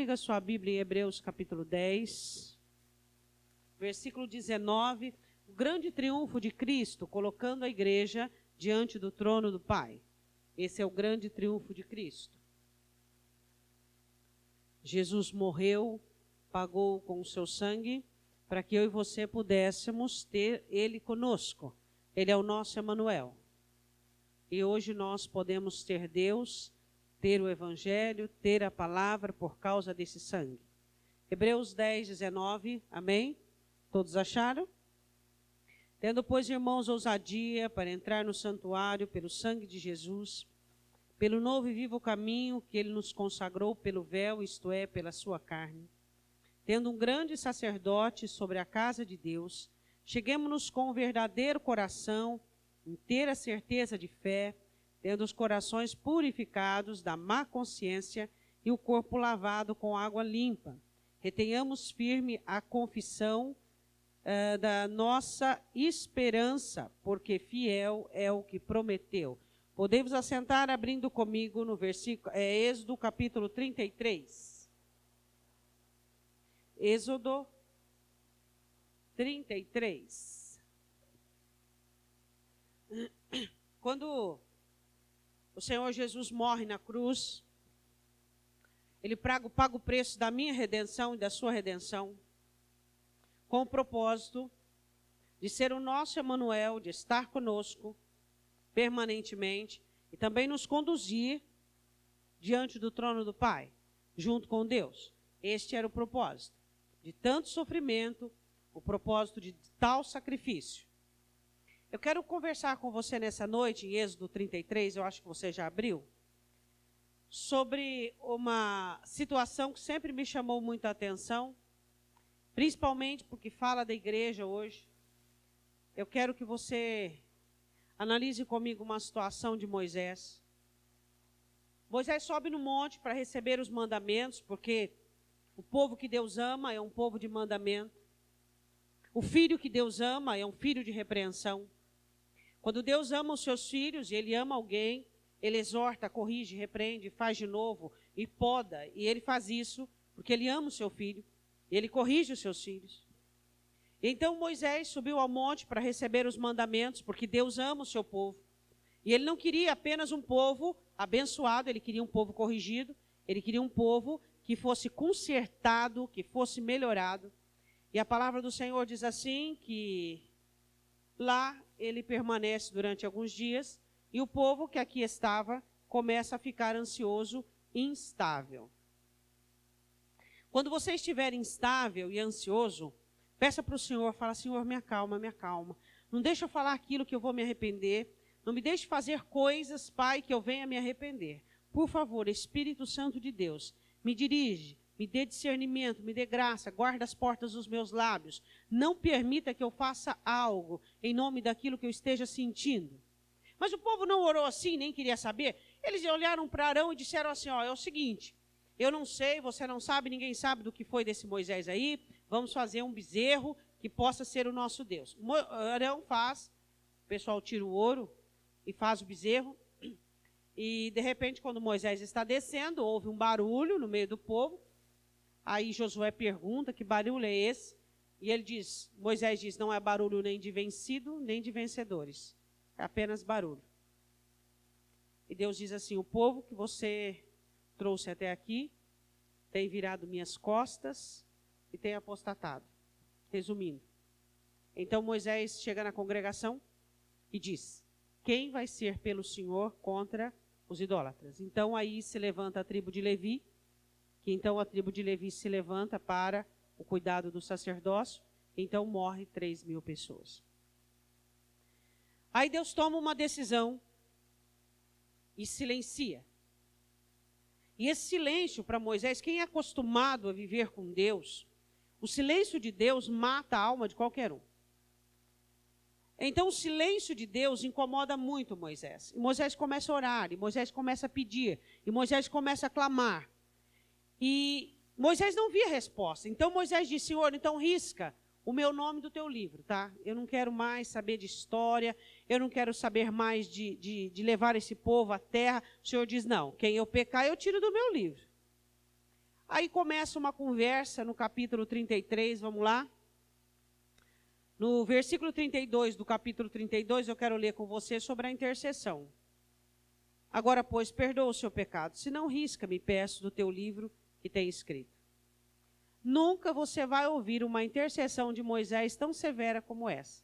comigo a sua Bíblia em Hebreus capítulo 10, versículo 19, o grande triunfo de Cristo, colocando a igreja diante do trono do Pai. Esse é o grande triunfo de Cristo. Jesus morreu, pagou com o seu sangue, para que eu e você pudéssemos ter Ele conosco. Ele é o nosso Emanuel. E hoje nós podemos ter Deus, ter o Evangelho, ter a palavra por causa desse sangue. Hebreus 10, 19, amém? Todos acharam? Tendo, pois, irmãos, ousadia para entrar no santuário pelo sangue de Jesus, pelo novo e vivo caminho que ele nos consagrou pelo véu, isto é, pela sua carne. Tendo um grande sacerdote sobre a casa de Deus, cheguemo-nos com o verdadeiro coração, inteira certeza de fé, tendo os corações purificados da má consciência e o corpo lavado com água limpa. Retenhamos firme a confissão da nossa esperança, porque fiel é o que prometeu. Podemos assentar abrindo comigo no versículo, Êxodo capítulo 33. Êxodo 33. Quando o Senhor Jesus morre na cruz, Ele paga o preço da minha redenção e da sua redenção, com o propósito de ser o nosso Emanuel, de estar conosco permanentemente e também nos conduzir diante do trono do Pai, junto com Deus. Este era o propósito de tanto sofrimento, o propósito de tal sacrifício. Eu quero conversar com você nessa noite, em Êxodo 33, eu acho que você já abriu, sobre uma situação que sempre me chamou muita atenção, principalmente porque fala da igreja hoje. Eu quero que você analise comigo uma situação de Moisés. Moisés sobe no monte para receber os mandamentos, porque o povo que Deus ama é um povo de mandamento. O filho que Deus ama é um filho de repreensão. Quando Deus ama os seus filhos e Ele ama alguém, Ele exorta, corrige, repreende, faz de novo e poda. E Ele faz isso porque Ele ama o seu filho. E Ele corrige os seus filhos. Então Moisés subiu ao monte para receber os mandamentos, porque Deus ama o seu povo. E Ele não queria apenas um povo abençoado, Ele queria um povo corrigido, Ele queria um povo que fosse consertado, que fosse melhorado. E a palavra do Senhor diz assim, que lá Ele permanece durante alguns dias, e o povo que aqui estava começa a ficar ansioso e instável. Quando você estiver instável e ansioso, peça para o Senhor, fala: Senhor, me acalma, me acalma. Não deixa eu falar aquilo que eu vou me arrepender. Não me deixe fazer coisas, Pai, que eu venha me arrepender. Por favor, Espírito Santo de Deus, me dirige, me dê discernimento, me dê graça, guarda as portas dos meus lábios. Não permita que eu faça algo em nome daquilo que eu esteja sentindo. Mas o povo não orou assim, nem queria saber. Eles olharam para Arão e disseram assim: ó, é o seguinte, eu não sei, você não sabe, ninguém sabe do que foi desse Moisés aí. Vamos fazer um bezerro que possa ser o nosso Deus. Arão faz, o pessoal tira o ouro e faz o bezerro. E de repente, quando Moisés está descendo, houve um barulho no meio do povo. Aí Josué pergunta: que barulho é esse? E ele diz, Moisés diz: não é barulho nem de vencido, nem de vencedores. É apenas barulho. E Deus diz assim: o povo que você trouxe até aqui tem virado minhas costas e tem apostatado. Resumindo. Então Moisés chega na congregação e diz: quem vai ser pelo Senhor contra os idólatras? Então aí se levanta a tribo de Levi, que então a tribo de Levi se levanta para o cuidado do sacerdócio, então morre 3.000 pessoas. Aí Deus toma uma decisão e silencia. E esse silêncio para Moisés, quem é acostumado a viver com Deus, o silêncio de Deus mata a alma de qualquer um. Então o silêncio de Deus incomoda muito Moisés. E Moisés começa a orar, e Moisés começa a pedir, e Moisés começa a clamar. E Moisés não via resposta. Então Moisés disse: Senhor, então risca o meu nome do teu livro, tá? Eu não quero mais saber de história, eu não quero saber mais de levar esse povo à terra. O Senhor diz: não, quem eu pecar eu tiro do meu livro. Aí começa uma conversa no capítulo 33, vamos lá. No versículo 32 do capítulo 32, eu quero ler com você sobre a intercessão. Agora, pois, perdoa o seu pecado, se não risca-me, peço, do teu livro que tem escrito. Nunca você vai ouvir uma intercessão de Moisés tão severa como essa.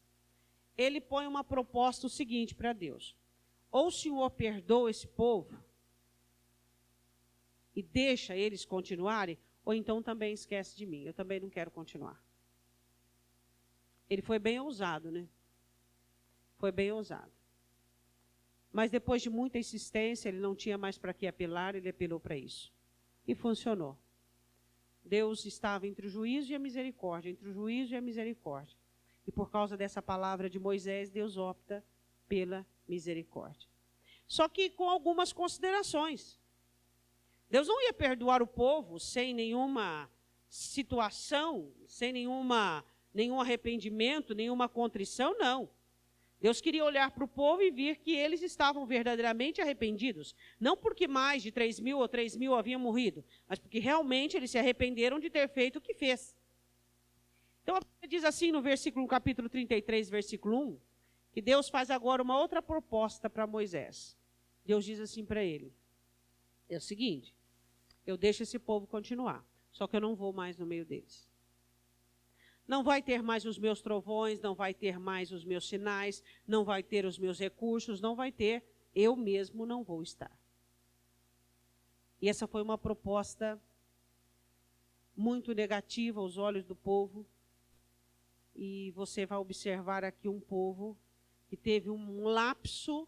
Ele põe uma proposta o seguinte para Deus. Ou o Senhor perdoa esse povo e deixa eles continuarem, ou então também esquece de mim. Eu também não quero continuar. Ele foi bem ousado, né? Foi bem ousado. Mas depois de muita insistência, ele não tinha mais para que apelar, ele apelou para isso. E funcionou. Deus estava entre o juízo e a misericórdia, entre o juízo e a misericórdia. E por causa dessa palavra de Moisés, Deus opta pela misericórdia. Só que com algumas considerações. Deus não ia perdoar o povo sem nenhuma situação, sem nenhum arrependimento, nenhuma contrição, não. Deus queria olhar para o povo e ver que eles estavam verdadeiramente arrependidos. Não porque mais de 3.000 ou 3.000 haviam morrido, mas porque realmente eles se arrependeram de ter feito o que fez. Então a Bíblia diz assim no capítulo 33, versículo 1, que Deus faz agora uma outra proposta para Moisés. Deus diz assim para ele, é o seguinte, eu deixo esse povo continuar, só que eu não vou mais no meio deles. Não vai ter mais os meus trovões, não vai ter mais os meus sinais, não vai ter os meus recursos, não vai ter, eu mesmo não vou estar. E essa foi uma proposta muito negativa aos olhos do povo. E você vai observar aqui um povo que teve um lapso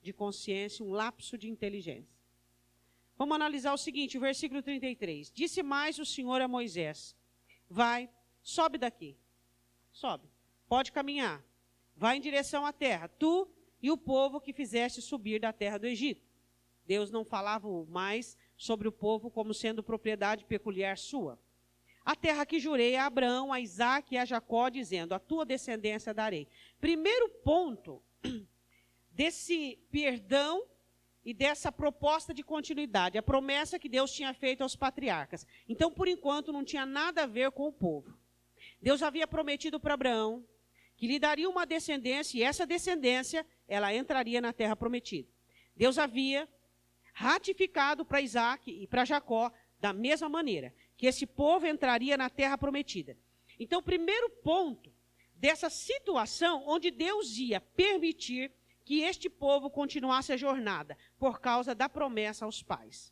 de consciência, um lapso de inteligência. Vamos analisar o seguinte, o versículo 33. Disse mais o Senhor a Moisés, vai, sobe daqui, sobe, pode caminhar, vai em direção à terra, tu e o povo que fizeste subir da terra do Egito. Deus não falava mais sobre o povo como sendo propriedade peculiar sua. A terra que jurei a Abraão, a Isaque e a Jacó, dizendo, a tua descendência darei. Primeiro ponto desse perdão e dessa proposta de continuidade, a promessa que Deus tinha feito aos patriarcas. Então, por enquanto, não tinha nada a ver com o povo. Deus havia prometido para Abraão que lhe daria uma descendência, e essa descendência, ela entraria na terra prometida. Deus havia ratificado para Isaque e para Jacó, da mesma maneira, que esse povo entraria na terra prometida. Então, o primeiro ponto dessa situação, onde Deus ia permitir que este povo continuasse a jornada, por causa da promessa aos pais.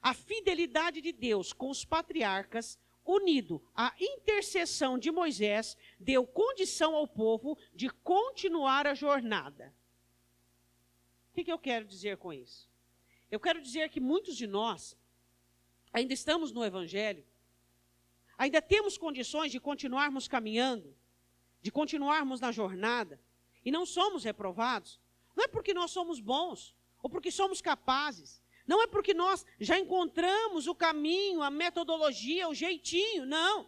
A fidelidade de Deus com os patriarcas, unido à intercessão de Moisés, deu condição ao povo de continuar a jornada. O que eu quero dizer com isso? Eu quero dizer que muitos de nós ainda estamos no Evangelho, ainda temos condições de continuarmos caminhando, de continuarmos na jornada, e não somos reprovados. Não é porque nós somos bons, ou porque somos capazes, não é porque nós já encontramos o caminho, a metodologia, o jeitinho, não.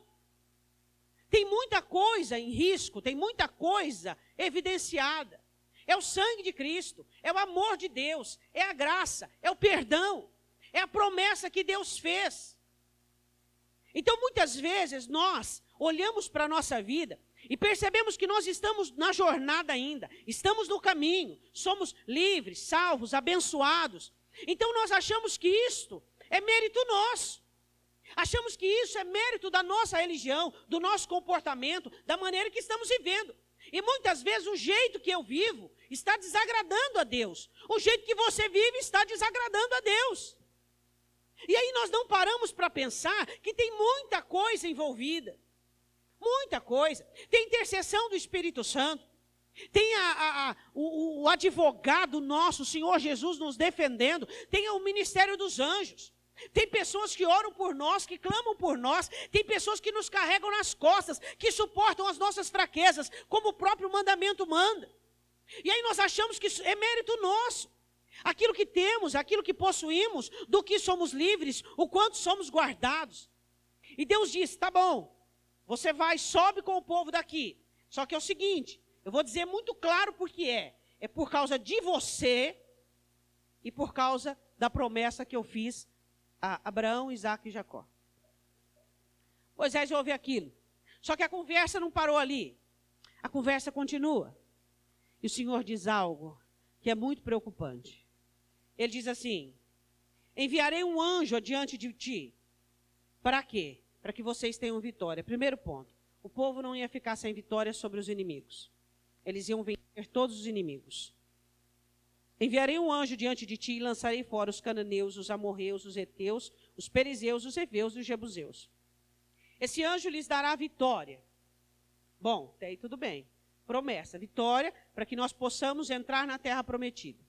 Tem muita coisa em risco, tem muita coisa evidenciada. É o sangue de Cristo, é o amor de Deus, é a graça, é o perdão, é a promessa que Deus fez. Então, muitas vezes, nós olhamos para a nossa vida e percebemos que nós estamos na jornada ainda, estamos no caminho, somos livres, salvos, abençoados. Então, nós achamos que isto é mérito nosso. Achamos que isso é mérito da nossa religião, do nosso comportamento, da maneira que estamos vivendo. E muitas vezes o jeito que eu vivo está desagradando a Deus. O jeito que você vive está desagradando a Deus. E aí nós não paramos para pensar que tem muita coisa envolvida. Muita coisa. Tem intercessão do Espírito Santo. Tem o advogado nosso, o Senhor Jesus, nos defendendo. Tem o ministério dos anjos. Tem pessoas que oram por nós, que clamam por nós. Tem pessoas que nos carregam nas costas, que suportam as nossas fraquezas, como o próprio mandamento manda. E aí nós achamos que é mérito nosso. Aquilo que temos, aquilo que possuímos, do que somos livres, o quanto somos guardados. E Deus diz, tá bom, você vai, sobe com o povo daqui. Só que é o seguinte, eu vou dizer muito claro por que é. É por causa de você e por causa da promessa que eu fiz Abraão, Isaque e Jacó. Moisés ouve aquilo. Só que a conversa não parou ali. A conversa continua. E o Senhor diz algo que é muito preocupante. Ele diz assim: enviarei um anjo adiante de ti. Para quê? Para que vocês tenham vitória. Primeiro ponto. O povo não ia ficar sem vitória sobre os inimigos. Eles iam vencer todos os inimigos. Enviarei um anjo diante de ti e lançarei fora os cananeus, os amorreus, os heteus, os perizeus, os heveus e os jebuseus. Esse anjo lhes dará vitória. Bom, até aí tudo bem. Promessa, vitória, para que nós possamos entrar na terra prometida.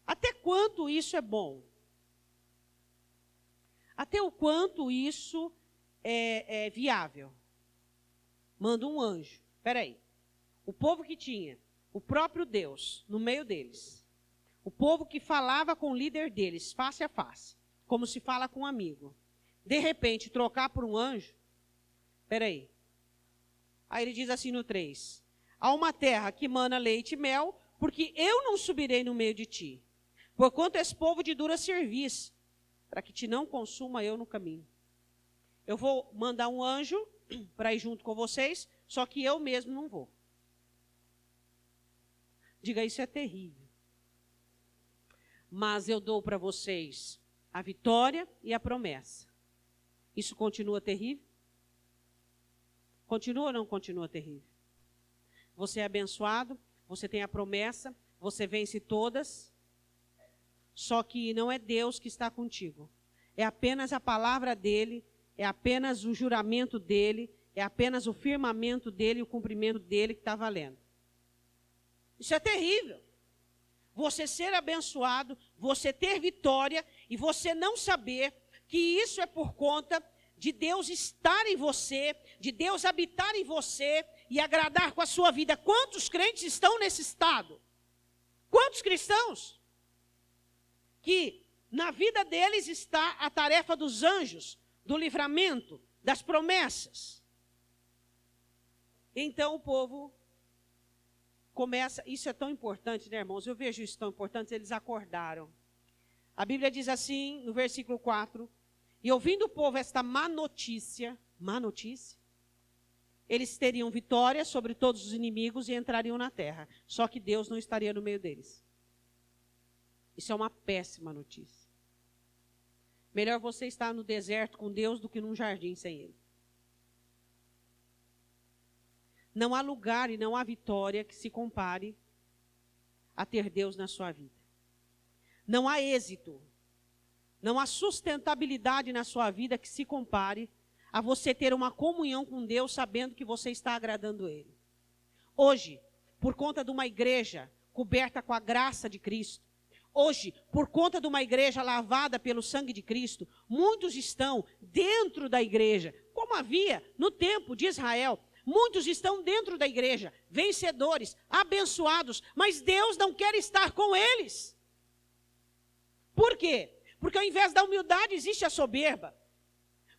Até quanto isso é bom? Até o quanto isso é viável? Manda um anjo. Espera aí. O povo que tinha o próprio Deus no meio deles. O povo que falava com o líder deles, face a face, como se fala com um amigo. De repente, trocar por um anjo. Espera aí. Aí ele diz assim no 3. Há uma terra que mana leite e mel, porque eu não subirei no meio de ti. Porquanto és povo de dura cerviz, para que te não consuma eu no caminho. Eu vou mandar um anjo para ir junto com vocês, só que eu mesmo não vou. Diga, isso é terrível. Mas eu dou para vocês a vitória e a promessa. Isso continua terrível? Continua ou não continua terrível? Você é abençoado, você tem a promessa, você vence todas, só que não é Deus que está contigo. É apenas a palavra dele, é apenas o juramento dele, é apenas o firmamento dele e o cumprimento dele que está valendo. Isso é terrível. Você ser abençoado, você ter vitória e você não saber que isso é por conta de Deus estar em você, de Deus habitar em você e agradar com a sua vida. Quantos crentes estão nesse estado? Quantos cristãos? Que na vida deles está a tarefa dos anjos, do livramento, das promessas. Então o povo começa, isso é tão importante, né, irmãos? Eu vejo isso tão importante, eles acordaram. A Bíblia diz assim, no versículo 4, e ouvindo o povo esta má notícia, eles teriam vitória sobre todos os inimigos e entrariam na terra. Só que Deus não estaria no meio deles. Isso é uma péssima notícia. Melhor você estar no deserto com Deus do que num jardim sem Ele. Não há lugar e não há vitória que se compare a ter Deus na sua vida. Não há êxito, não há sustentabilidade na sua vida que se compare a você ter uma comunhão com Deus sabendo que você está agradando Ele. Hoje, por conta de uma igreja coberta com a graça de Cristo, hoje, por conta de uma igreja lavada pelo sangue de Cristo, muitos estão dentro da igreja, como havia no tempo de Israel. Muitos estão dentro da igreja, vencedores, abençoados, mas Deus não quer estar com eles. Por quê? Porque ao invés da humildade existe a soberba.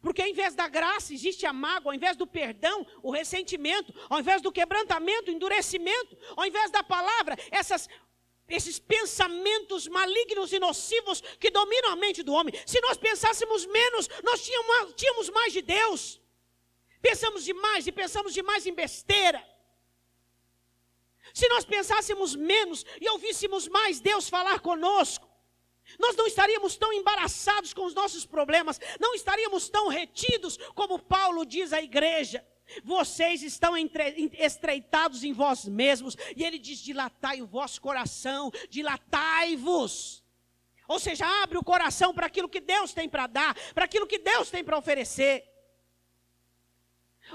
Porque ao invés da graça existe a mágoa, ao invés do perdão, o ressentimento, ao invés do quebrantamento, o endurecimento, ao invés da palavra, esses pensamentos malignos e nocivos que dominam a mente do homem. Se nós pensássemos menos, nós tínhamos mais de Deus. Pensamos demais e pensamos demais em besteira. Se nós pensássemos menos e ouvíssemos mais Deus falar conosco, nós não estaríamos tão embaraçados com os nossos problemas, não estaríamos tão retidos como Paulo diz à igreja. Vocês estão estreitados em vós mesmos, e ele diz, dilatai o vosso coração, dilatai-vos. Ou seja, abre o coração para aquilo que Deus tem para dar, para aquilo que Deus tem para oferecer.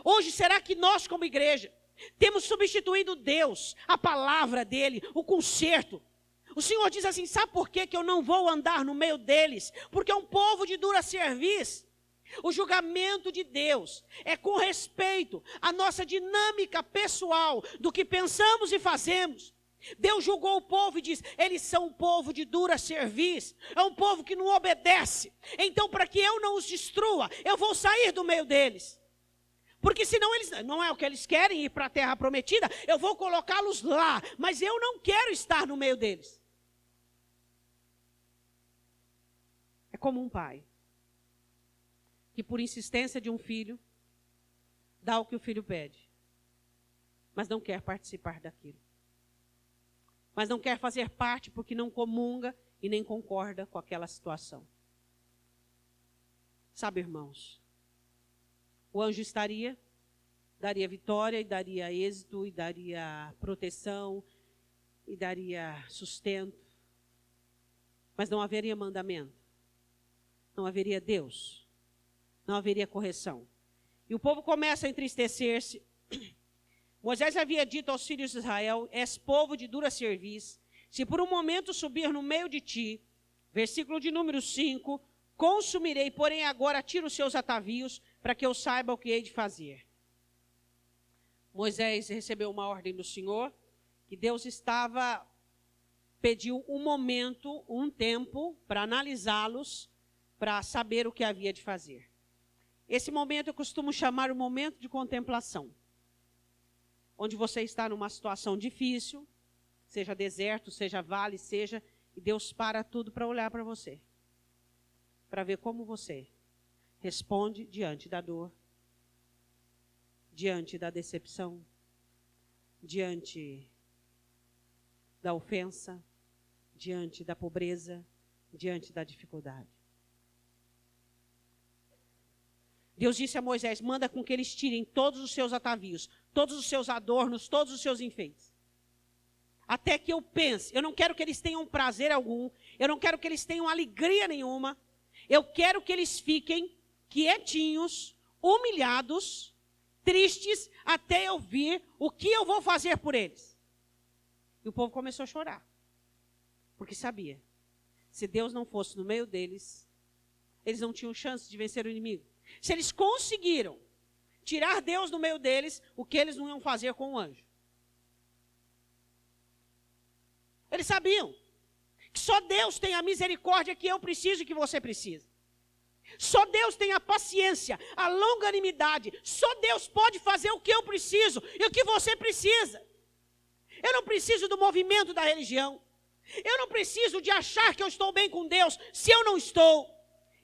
Hoje, será que nós como igreja temos substituído Deus, a palavra dele, o conserto? O Senhor diz assim, sabe por que eu não vou andar no meio deles? Porque é um povo de dura cerviz. O julgamento de Deus é com respeito à nossa dinâmica pessoal, do que pensamos e fazemos. Deus julgou o povo e diz, eles são um povo de dura cerviz, é um povo que não obedece. Então, para que eu não os destrua, eu vou sair do meio deles. Porque senão eles, não é o que eles querem, ir para a terra prometida, eu vou colocá-los lá, mas eu não quero estar no meio deles. É como um pai que, por insistência de um filho, dá o que o filho pede, mas não quer participar daquilo. Mas não quer fazer parte porque não comunga e nem concorda com aquela situação. Sabe, irmãos, o anjo daria vitória, e daria êxito, e daria proteção, e daria sustento, mas não haveria mandamento, não haveria Deus, não haveria correção. E o povo começa a entristecer-se. Moisés havia dito aos filhos de Israel: és povo de dura cerviz, se por um momento subir no meio de ti, versículo de número 5, consumirei, porém agora tira os seus atavios, para que eu saiba o que hei de fazer. Moisés recebeu uma ordem do Senhor, que Deus pediu um momento, um tempo, para analisá-los, para saber o que havia de fazer. Esse momento eu costumo chamar o momento de contemplação, onde você está numa situação difícil, seja deserto, seja vale, e Deus para tudo para olhar para você, para ver como você responde diante da dor, diante da decepção, diante da ofensa, diante da pobreza, diante da dificuldade. Deus disse a Moisés: manda com que eles tirem todos os seus atavios, todos os seus adornos, todos os seus enfeites. Até que eu pense, eu não quero que eles tenham prazer algum, eu não quero que eles tenham alegria nenhuma, eu quero que eles fiquem quietinhos, humilhados, tristes, até eu ver o que eu vou fazer por eles. E o povo começou a chorar, porque sabia, se Deus não fosse no meio deles, eles não tinham chance de vencer o inimigo. Se eles conseguiram tirar Deus do meio deles, o que eles não iam fazer com o anjo? Eles sabiam que só Deus tem a misericórdia que eu preciso e que você precisa. Só Deus tem a paciência, a longanimidade. Só Deus pode fazer o que eu preciso e o que você precisa. Eu não preciso do movimento da religião. Eu não preciso de achar que eu estou bem com Deus se eu não estou.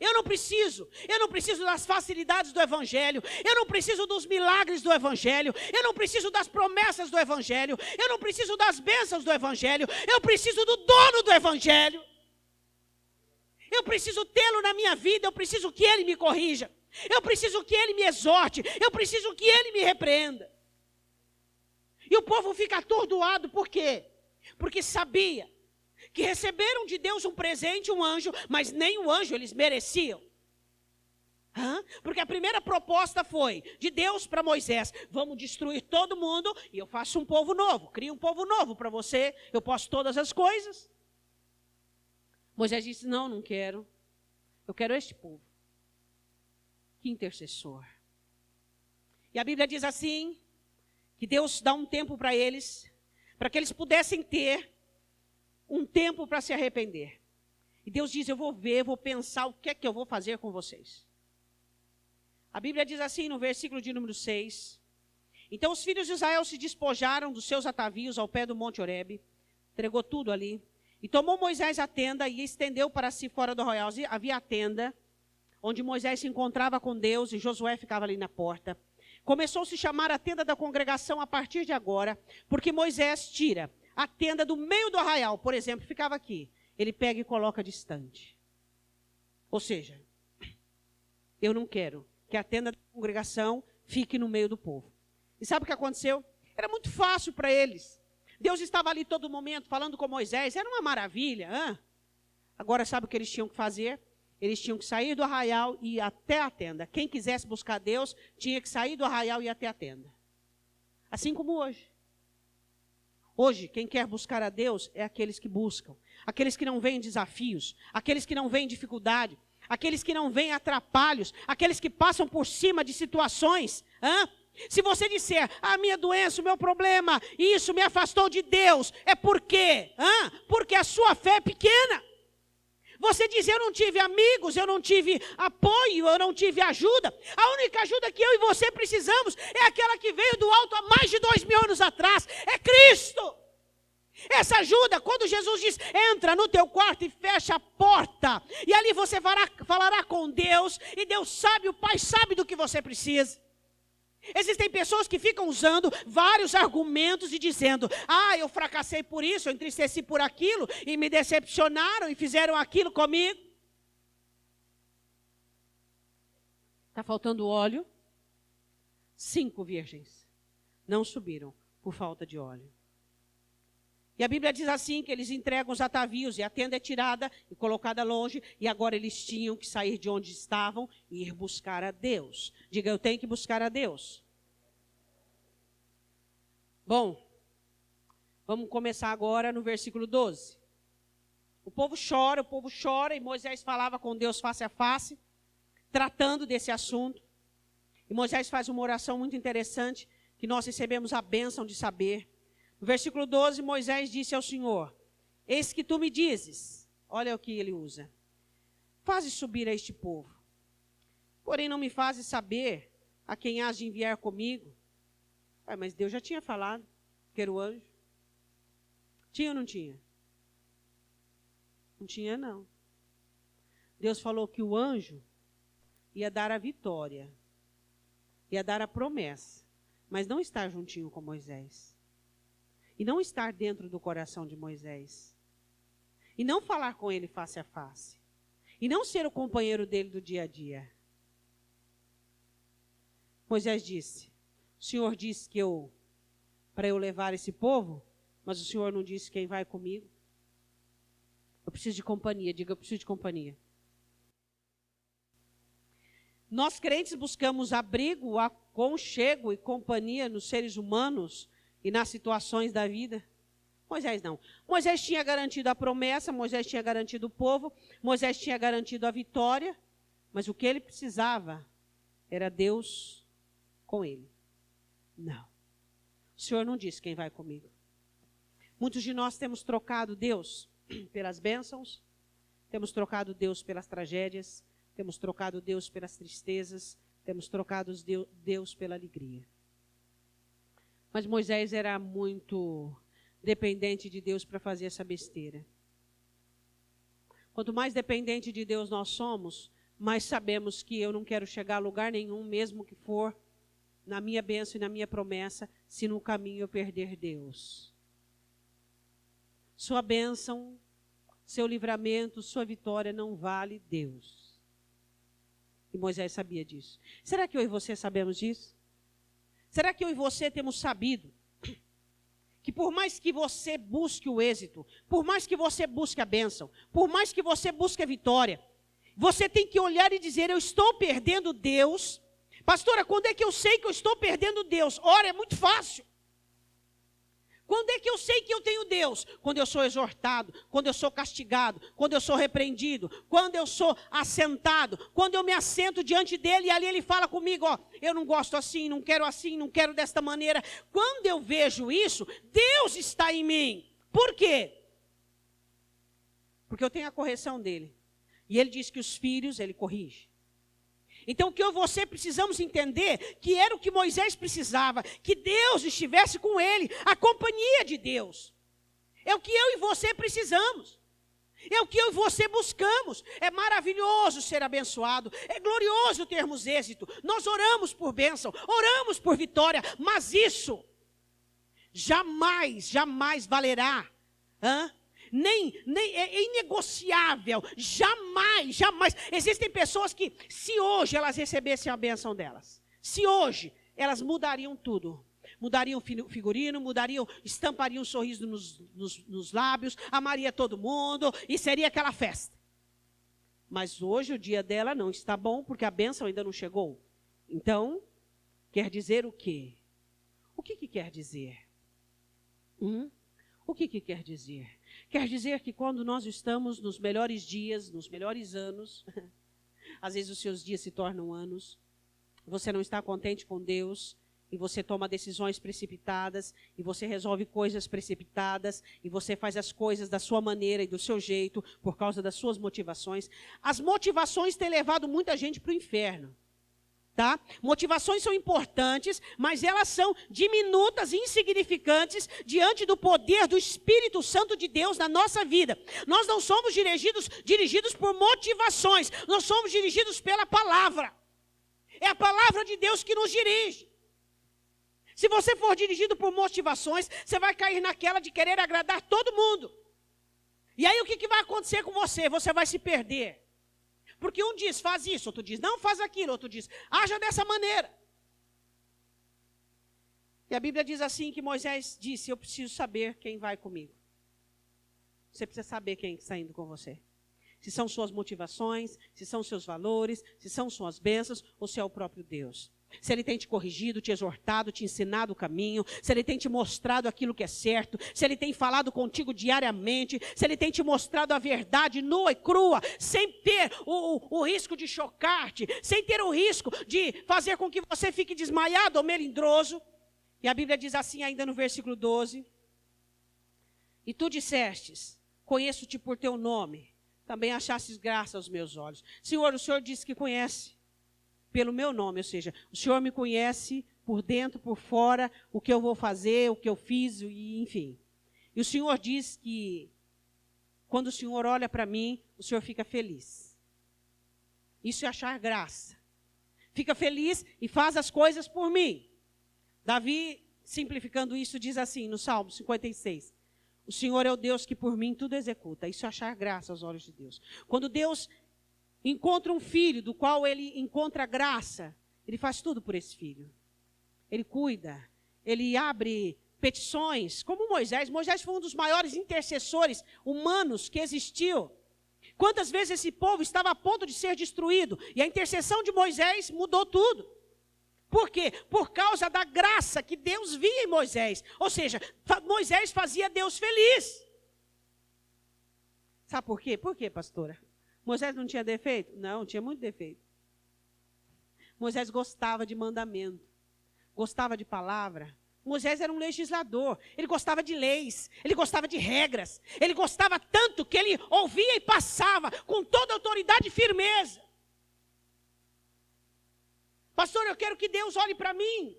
Eu não preciso das facilidades do Evangelho, eu não preciso dos milagres do Evangelho, eu não preciso das promessas do Evangelho, eu não preciso das bênçãos do Evangelho, eu preciso do dono do Evangelho. Eu preciso tê-lo na minha vida, eu preciso que ele me corrija, eu preciso que ele me exorte, eu preciso que ele me repreenda. E o povo fica atordoado, por quê? Porque sabia que receberam de Deus um presente, um anjo, mas nem o anjo eles mereciam. Porque a primeira proposta foi de Deus para Moisés: vamos destruir todo mundo e eu faço um povo novo, crio um povo novo para você, eu posso todas as coisas. Moisés disse: não quero, eu quero este povo. Que intercessor. E a Bíblia diz assim, que Deus dá um tempo para eles, para que eles pudessem ter um tempo para se arrepender. E Deus diz: eu vou ver, vou pensar o que é que eu vou fazer com vocês. A Bíblia diz assim no versículo de número 6. Então os filhos de Israel se despojaram dos seus atavios ao pé do monte Horebe, entregou tudo ali, e tomou Moisés a tenda e estendeu para si fora do arraial. Havia a tenda, onde Moisés se encontrava com Deus, e Josué ficava ali na porta. Começou a se chamar a tenda da congregação a partir de agora, porque Moisés tira a tenda do meio do arraial, por exemplo, ficava aqui. Ele pega e coloca distante. Ou seja, eu não quero que a tenda da congregação fique no meio do povo. E sabe o que aconteceu? Era muito fácil para eles. Deus estava ali todo momento falando com Moisés, era uma maravilha. Agora sabe o que eles tinham que fazer? Eles tinham que sair do arraial e ir até a tenda. Quem quisesse buscar Deus, tinha que sair do arraial e ir até a tenda. Assim como hoje. Hoje, quem quer buscar a Deus é aqueles que buscam. Aqueles que não veem desafios, aqueles que não veem dificuldade, aqueles que não veem atrapalhos, aqueles que passam por cima de situações. Se você disser: a minha doença, o meu problema, isso me afastou de Deus, é por quê? Porque a sua fé é pequena. Você diz: eu não tive amigos, eu não tive apoio, eu não tive ajuda. A única ajuda que eu e você precisamos é aquela que veio do alto há mais de 2000 anos atrás. É Cristo. Essa ajuda, quando Jesus diz, entra no teu quarto e fecha a porta, e ali você falará com Deus, e Deus sabe, o Pai sabe do que você precisa. Existem pessoas que ficam usando vários argumentos e dizendo, eu fracassei por isso, eu entristeci por aquilo, e me decepcionaram e fizeram aquilo comigo. Está faltando óleo? 5 virgens não subiram por falta de óleo. E a Bíblia diz assim, que eles entregam os atavios, e a tenda é tirada e colocada longe, e agora eles tinham que sair de onde estavam e ir buscar a Deus. Diga, eu tenho que buscar a Deus. Bom, vamos começar agora no versículo 12. O povo chora, e Moisés falava com Deus face a face, tratando desse assunto. E Moisés faz uma oração muito interessante, que nós recebemos a bênção de saber. No versículo 12, Moisés disse ao Senhor, eis que tu me dizes, olha o que ele usa, fazes subir a este povo, porém não me fazes saber a quem has de enviar comigo. Mas Deus já tinha falado que era o anjo. Tinha ou não tinha? Não tinha, não. Deus falou que o anjo ia dar a vitória, ia dar a promessa, mas não estar juntinho com Moisés. E não estar dentro do coração de Moisés. E não falar com ele face a face. E não ser o companheiro dele do dia a dia. Moisés disse, o Senhor disse que para eu levar esse povo, mas o Senhor não disse quem vai comigo. Eu preciso de companhia, diga, eu preciso de companhia. Nós crentes buscamos abrigo, aconchego e companhia nos seres humanos e nas situações da vida. Moisés não. Moisés tinha garantido a promessa, Moisés tinha garantido o povo, Moisés tinha garantido a vitória, mas o que ele precisava era Deus com ele. Não. O Senhor não disse quem vai comigo. Muitos de nós temos trocado Deus pelas bênçãos, temos trocado Deus pelas tragédias, temos trocado Deus pelas tristezas, temos trocado Deus pela alegria. Mas Moisés era muito dependente de Deus para fazer essa besteira. Quanto mais dependente de Deus nós somos, mais sabemos que eu não quero chegar a lugar nenhum, mesmo que for na minha bênção e na minha promessa, se no caminho eu perder Deus. Sua bênção, seu livramento, sua vitória não vale Deus. E Moisés sabia disso. Será que eu e você sabemos disso? Será que eu e você temos sabido que por mais que você busque o êxito, por mais que você busque a bênção, por mais que você busque a vitória, você tem que olhar e dizer, eu estou perdendo Deus. Pastora, quando é que eu sei que eu estou perdendo Deus? Ora, é muito fácil. Quando é que eu sei que eu tenho Deus? Quando eu sou exortado, quando eu sou castigado, quando eu sou repreendido, quando eu sou assentado, quando eu me assento diante dele e ali ele fala comigo, eu não gosto assim, não quero desta maneira. Quando eu vejo isso, Deus está em mim. Por quê? Porque eu tenho a correção dele. E ele diz que os filhos, ele corrige. Então o que eu e você precisamos entender, que era o que Moisés precisava, que Deus estivesse com ele, a companhia de Deus. É o que eu e você precisamos. É o que eu e você buscamos. É maravilhoso ser abençoado, é glorioso termos êxito. Nós oramos por bênção, oramos por vitória, mas isso jamais valerá. Nem é inegociável, jamais. Existem pessoas que, se hoje elas recebessem a bênção delas, se hoje elas mudariam tudo, mudariam figurino, estampariam um sorriso nos lábios, amaria todo mundo e seria aquela festa. Mas hoje o dia dela não está bom porque a bênção ainda não chegou. Então, quer dizer o quê? O que quer dizer? O que quer dizer? Quer dizer que quando nós estamos nos melhores dias, nos melhores anos, às vezes os seus dias se tornam anos, você não está contente com Deus, e você toma decisões precipitadas, e você resolve coisas precipitadas, e você faz as coisas da sua maneira e do seu jeito, por causa das suas motivações. As motivações têm levado muita gente para o inferno. Tá? Motivações são importantes, mas elas são diminutas e insignificantes diante do poder do Espírito Santo de Deus na nossa vida. Nós não somos dirigidos por motivações, nós somos dirigidos pela palavra. É a palavra de Deus que nos dirige. Se você for dirigido por motivações, você vai cair naquela de querer agradar todo mundo. E aí o que vai acontecer com você? Você vai se perder. Porque um diz, faz isso, outro diz, não faz aquilo, outro diz, haja dessa maneira. E a Bíblia diz assim que Moisés disse, eu preciso saber quem vai comigo. Você precisa saber quem está indo com você. Se são suas motivações, se são seus valores, se são suas bênçãos, ou se é o próprio Deus. Se Ele tem te corrigido, te exortado, te ensinado o caminho, se Ele tem te mostrado aquilo que é certo, se Ele tem falado contigo diariamente, se Ele tem te mostrado a verdade nua e crua, sem ter o risco de chocar-te, sem ter o risco de fazer com que você fique desmaiado ou melindroso. E a Bíblia diz assim ainda no versículo 12, e tu dissestes, conheço-te por teu nome, também achastes graça aos meus olhos. Senhor, o Senhor disse que conhece pelo meu nome, ou seja, o Senhor me conhece por dentro, por fora, o que eu vou fazer, o que eu fiz, e enfim. E o Senhor diz que quando o Senhor olha para mim, o Senhor fica feliz. Isso é achar graça. Fica feliz e faz as coisas por mim. Davi, simplificando isso, diz assim no Salmo 56. O Senhor é o Deus que por mim tudo executa. Isso é achar graça aos olhos de Deus. Quando Deus encontra um filho do qual ele encontra graça, ele faz tudo por esse filho. Ele cuida, ele abre petições, como Moisés. Moisés foi um dos maiores intercessores humanos que existiu. Quantas vezes esse povo estava a ponto de ser destruído, e a intercessão de Moisés mudou tudo. Por quê? Por causa da graça que Deus via em Moisés. Ou seja, Moisés fazia Deus feliz. Sabe por quê? Por quê, pastora? Moisés não tinha defeito? Não, tinha muito defeito. Moisés gostava de mandamento, gostava de palavra. Moisés era um legislador, ele gostava de leis, ele gostava de regras. Ele gostava tanto que ele ouvia e passava com toda autoridade e firmeza. Pastor, eu quero que Deus olhe para mim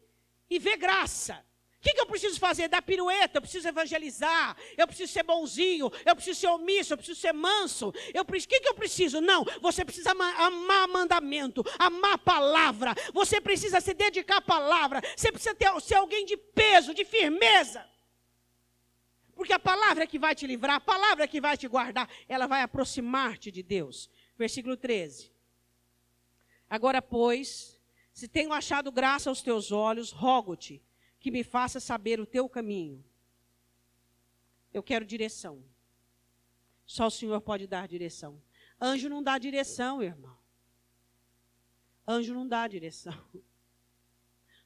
e vê graça. O que eu preciso fazer? Dar pirueta, eu preciso evangelizar, eu preciso ser bonzinho, eu preciso ser omisso, eu preciso ser manso. O que eu preciso? Não, você precisa amar mandamento, amar a palavra. Você precisa se dedicar à palavra. Você precisa ser alguém de peso, de firmeza. Porque a palavra é que vai te livrar, a palavra é que vai te guardar. Ela vai aproximar-te de Deus. Versículo 13. Agora, pois, se tenho achado graça aos teus olhos, rogo-te que me faça saber o teu caminho. Eu quero direção. Só o Senhor pode dar direção. Anjo não dá direção, irmão. Anjo não dá direção.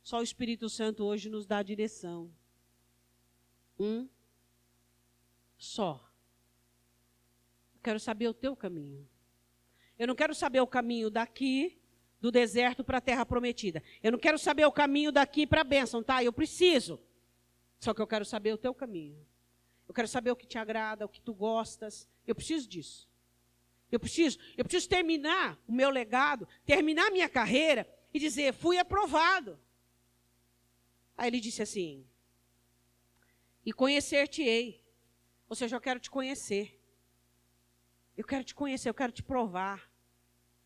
Só o Espírito Santo hoje nos dá direção. Só. Eu quero saber o teu caminho. Eu não quero saber o caminho daqui do deserto para a terra prometida. Eu não quero saber o caminho daqui para a bênção, tá? Eu preciso. Só que eu quero saber o teu caminho. Eu quero saber o que te agrada, o que tu gostas. Eu preciso disso. Eu preciso terminar o meu legado, terminar a minha carreira e dizer, fui aprovado. Aí ele disse assim, e conhecer-te-ei. Ou seja, eu quero te conhecer. Eu quero te conhecer, eu quero te provar.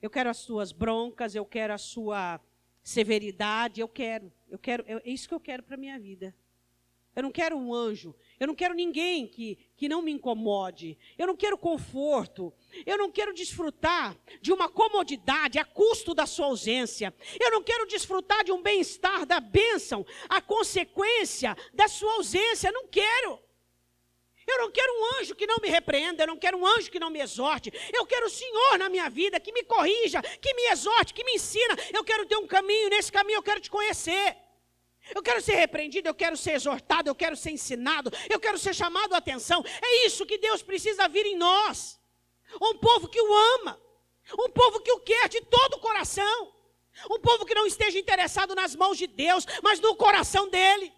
Eu quero as suas broncas, eu quero a sua severidade, é isso que eu quero para a minha vida. Eu não quero um anjo, eu não quero ninguém que não me incomode, eu não quero conforto, eu não quero desfrutar de uma comodidade a custo da sua ausência, eu não quero desfrutar de um bem-estar, da bênção, a consequência da sua ausência, não quero. Eu não quero um anjo que não me repreenda, eu não quero um anjo que não me exorte. Eu quero o Senhor na minha vida, que me corrija, que me exorte, que me ensina. Eu quero ter um caminho, nesse caminho eu quero te conhecer. Eu quero ser repreendido, eu quero ser exortado, eu quero ser ensinado, eu quero ser chamado a atenção. É isso que Deus precisa vir em nós. Um povo que o ama, um povo que o quer de todo o coração. Um povo que não esteja interessado nas mãos de Deus, mas no coração dele.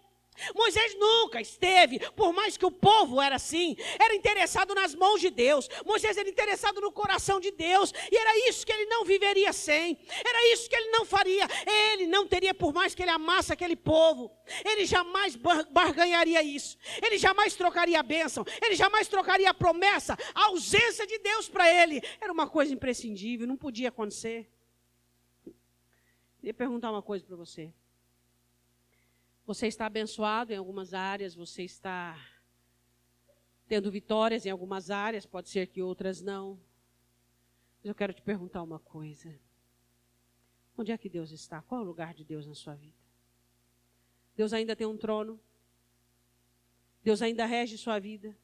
Moisés nunca esteve, por mais que o povo era assim, era interessado nas mãos de Deus. Moisés era interessado no coração de Deus, e era isso que ele não viveria sem, era isso que ele não faria. Ele não teria, por mais que ele amasse aquele povo, ele jamais barganharia isso, ele jamais trocaria a bênção, ele jamais trocaria a promessa, a ausência de Deus para ele. Era uma coisa imprescindível, não podia acontecer. Eu ia perguntar uma coisa para você. Você está abençoado em algumas áreas, você está tendo vitórias em algumas áreas, pode ser que outras não. Mas eu quero te perguntar uma coisa. Onde é que Deus está? Qual é o lugar de Deus na sua vida? Deus ainda tem um trono? Deus ainda rege sua vida?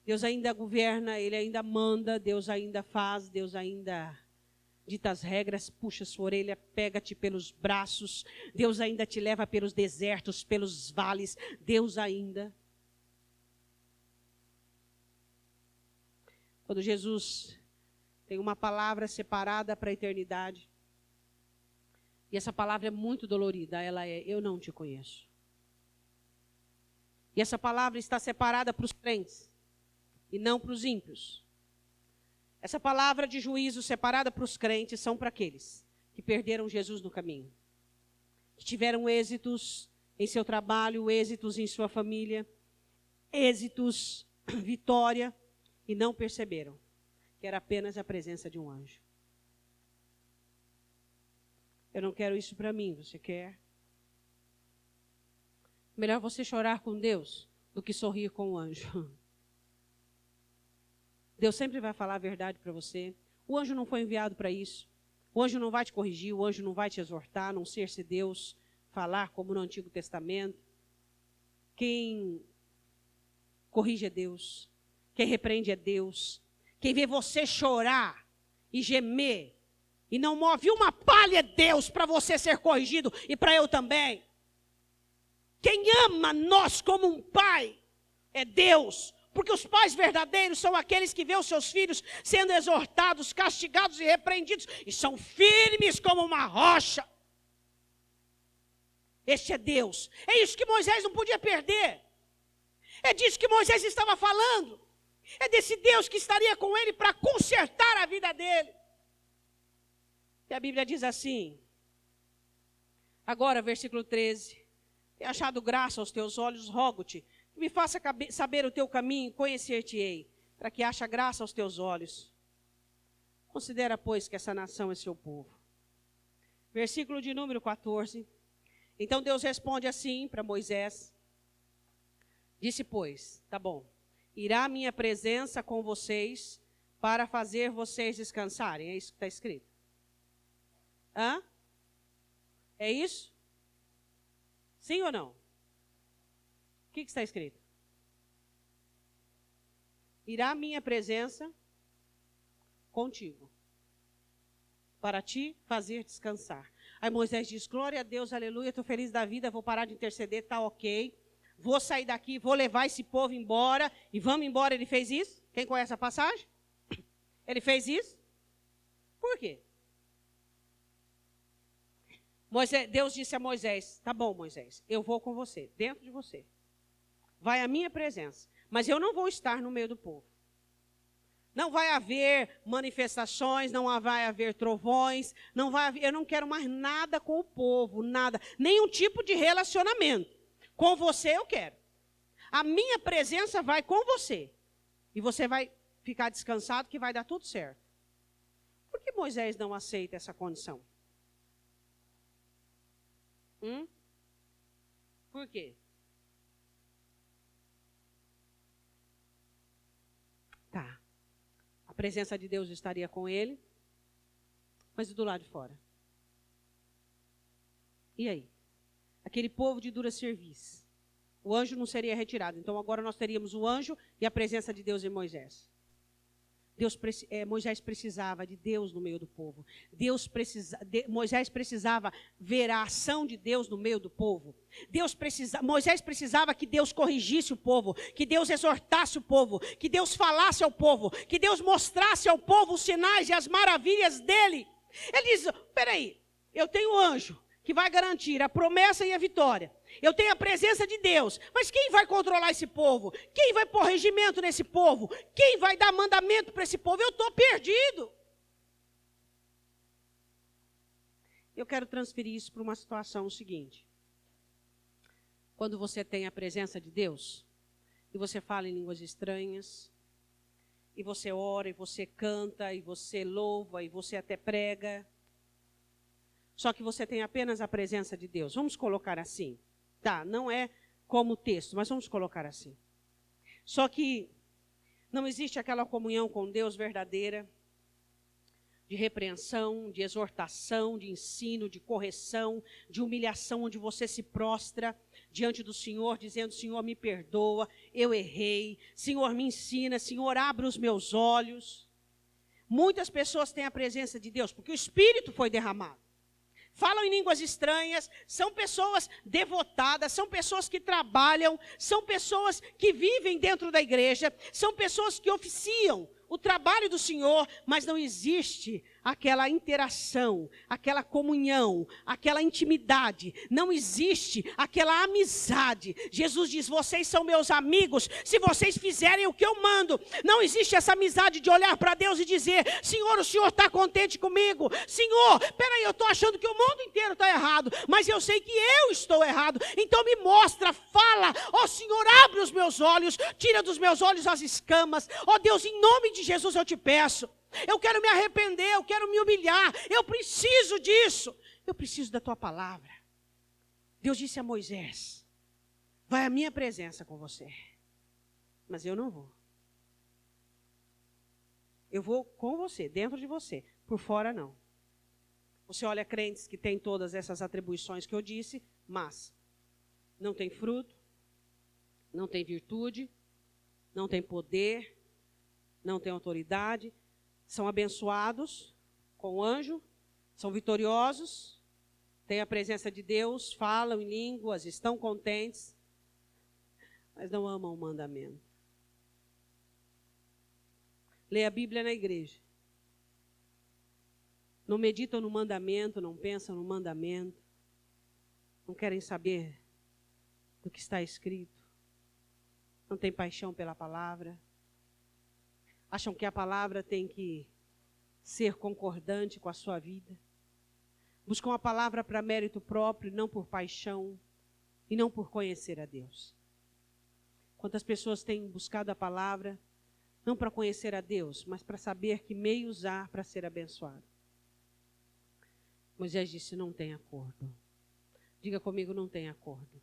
Deus ainda governa, Ele ainda manda, Deus ainda faz, Deus ainda dita as regras, puxa sua orelha, pega-te pelos braços. Deus ainda te leva pelos desertos, pelos vales. Deus ainda. Quando Jesus tem uma palavra separada para a eternidade, e essa palavra é muito dolorida, ela é: eu não te conheço. E essa palavra está separada para os crentes e não para os ímpios. Essa palavra de juízo separada para os crentes são para aqueles que perderam Jesus no caminho, que tiveram êxitos em seu trabalho, êxitos em sua família, êxitos, vitória, e não perceberam que era apenas a presença de um anjo. Eu não quero isso para mim, você quer? Melhor você chorar com Deus do que sorrir com o anjo. Deus sempre vai falar a verdade para você. O anjo não foi enviado para isso. O anjo não vai te corrigir, o anjo não vai te exortar, a não ser se Deus falar como no Antigo Testamento. Quem corrige é Deus. Quem repreende é Deus. Quem vê você chorar e gemer e não move uma palha é Deus para você ser corrigido e para eu também. Quem ama nós como um pai é Deus. Porque os pais verdadeiros são aqueles que vêem os seus filhos sendo exortados, castigados e repreendidos, e são firmes como uma rocha. Este é Deus. É isso que Moisés não podia perder. É disso que Moisés estava falando. É desse Deus que estaria com ele para consertar a vida dele. E a Bíblia diz assim, agora, versículo 13: tenho achado graça aos teus olhos, rogo-te, me faça saber o teu caminho, conhecer-te-ei, para que ache graça aos teus olhos. Considera, pois, que essa nação é seu povo. Versículo de número 14. Então Deus responde assim para Moisés. Disse, pois, tá bom, irá a minha presença com vocês para fazer vocês descansarem. É isso que está escrito. Hã? É isso? Sim ou não? O que está escrito? Irá a minha presença contigo, para te fazer descansar. Aí Moisés diz, glória a Deus, aleluia, estou feliz da vida, vou parar de interceder, está ok. Vou sair daqui, vou levar esse povo embora, e vamos embora. Ele fez isso? Quem conhece a passagem? Ele fez isso? Por quê? Deus disse a Moisés, tá bom, Moisés, eu vou com você, dentro de você. Vai a minha presença, mas eu não vou estar no meio do povo. Não vai haver manifestações, não vai haver trovões, não vai haver, eu não quero mais nada com o povo, nada, nenhum tipo de relacionamento. Com você eu quero. A minha presença vai com você. E você vai ficar descansado que vai dar tudo certo. Por que Moisés não aceita essa condição? Por quê? Tá. A presença de Deus estaria com ele, mas do lado de fora. E aí? Aquele povo de dura serviço. O anjo não seria retirado. Então agora nós teríamos o anjo e a presença de Deus em Moisés. Moisés precisava de Deus no meio do povo. Moisés precisava ver a ação de Deus no meio do povo. Moisés precisava que Deus corrigisse o povo, que Deus exortasse o povo, que Deus falasse ao povo, que Deus mostrasse ao povo os sinais e as maravilhas dele. Ele diz, peraí, eu tenho um anjo que vai garantir a promessa e a vitória. Eu tenho a presença de Deus, mas quem vai controlar esse povo? Quem vai pôr regimento nesse povo? Quem vai dar mandamento para esse povo? Eu estou perdido. Eu quero transferir isso para uma situação seguinte. Quando você tem a presença de Deus, e você fala em línguas estranhas, e você ora, e você canta, e você louva, e você até prega, só que você tem apenas a presença de Deus. Vamos colocar assim. Tá, não é como texto, mas vamos colocar assim. Só que não existe aquela comunhão com Deus verdadeira, de repreensão, de exortação, de ensino, de correção, de humilhação, onde você se prostra diante do Senhor, dizendo: Senhor, me perdoa, eu errei, Senhor, me ensina, Senhor, abre os meus olhos. Muitas pessoas têm a presença de Deus, porque o Espírito foi derramado. Falam em línguas estranhas, são pessoas devotadas, são pessoas que trabalham, são pessoas que vivem dentro da igreja, são pessoas que oficiam o trabalho do Senhor, mas não existe aquela interação, aquela comunhão, aquela intimidade, não existe aquela amizade. Jesus diz: vocês são meus amigos se vocês fizerem o que eu mando. Não existe essa amizade de olhar para Deus e dizer: Senhor, o Senhor está contente comigo? Senhor, peraí, eu estou achando que o mundo inteiro está errado, mas eu sei que eu estou errado, então me mostra, fala, ó Senhor, abre os meus olhos, tira dos meus olhos as escamas, ó Deus, em nome de Jesus eu te peço. Eu quero me arrepender, eu quero me humilhar, eu preciso disso, eu preciso da tua palavra. Deus disse a Moisés: vai à minha presença com você, mas eu não vou. Eu vou com você, dentro de você, por fora não. Você olha crentes que têm todas essas atribuições que eu disse, mas não tem fruto, não tem virtude, não tem poder, não tem autoridade. São abençoados com o anjo, são vitoriosos, têm a presença de Deus, falam em línguas, estão contentes, mas não amam o mandamento. Lê a Bíblia na igreja. Não meditam no mandamento, não pensam no mandamento, não querem saber do que está escrito, não têm paixão pela palavra. Acham que a palavra tem que ser concordante com a sua vida. Buscam a palavra para mérito próprio, não por paixão e não por conhecer a Deus. Quantas pessoas têm buscado a palavra, não para conhecer a Deus, mas para saber que meio usar para ser abençoado. Moisés disse: não tem acordo. Diga comigo: não tem acordo.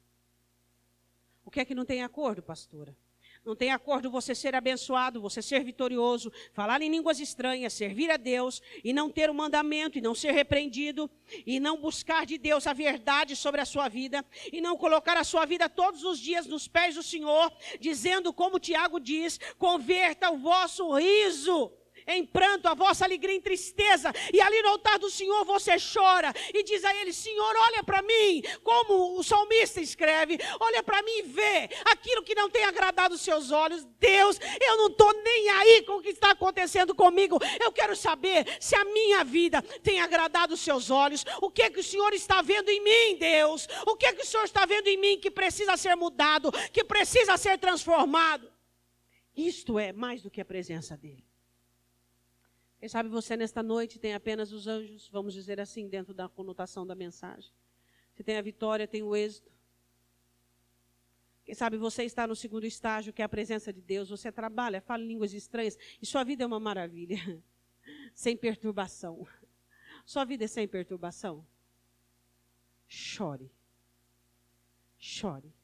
O que é que não tem acordo, pastora? Não tem acordo você ser abençoado, você ser vitorioso, falar em línguas estranhas, servir a Deus e não ter o mandamento, e não ser repreendido, e não buscar de Deus a verdade sobre a sua vida, e não colocar a sua vida todos os dias nos pés do Senhor, dizendo como Tiago diz: converta o vosso riso em pranto, a vossa alegria em tristeza, e ali no altar do Senhor você chora e diz a Ele: Senhor, olha para mim, como o salmista escreve, olha para mim e vê aquilo que não tem agradado os seus olhos. Deus, eu não estou nem aí com o que está acontecendo comigo, eu quero saber se a minha vida tem agradado os seus olhos. O que é que o Senhor está vendo em mim, Deus? O que é que o Senhor está vendo em mim que precisa ser mudado, que precisa ser transformado? Isto é mais do que a presença dEle. Quem sabe você nesta noite tem apenas os anjos, vamos dizer assim, dentro da conotação da mensagem. Você tem a vitória, tem o êxito. Quem sabe você está no segundo estágio, que é a presença de Deus. Você trabalha, fala em línguas estranhas, e sua vida é uma maravilha, sem perturbação. Sua vida é sem perturbação. Chore. Chore.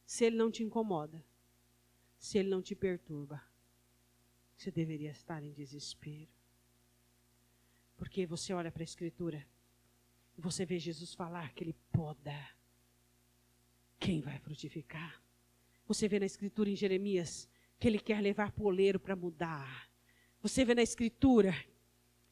Se Ele não te incomoda, se Ele não te perturba, você deveria estar em desespero. Porque você olha para a Escritura e você vê Jesus falar que Ele poda quem vai frutificar. Você vê na Escritura em Jeremias que Ele quer levar poleiro para mudar. Você vê na Escritura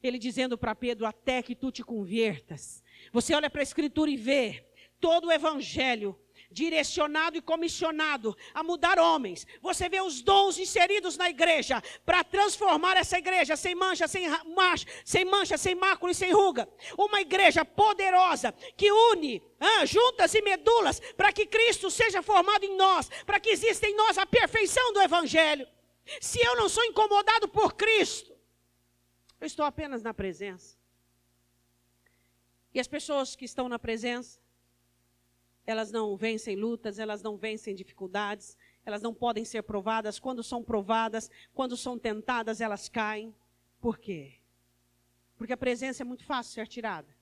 Ele dizendo para Pedro: até que tu te convertas. Você olha para a Escritura e vê todo o Evangelho direcionado e comissionado a mudar homens. Você vê os dons inseridos na igreja para transformar essa igreja sem mancha, sem mácula e sem ruga. Uma igreja poderosa que une juntas e medulas para que Cristo seja formado em nós, para que exista em nós a perfeição do evangelho. Se eu não sou incomodado por Cristo, eu estou apenas na presença. E as pessoas que estão na presença, elas não vencem lutas, elas não vencem dificuldades, elas não podem ser provadas. Quando são provadas, quando são tentadas, elas caem. Por quê? Porque a presença é muito fácil ser tirada.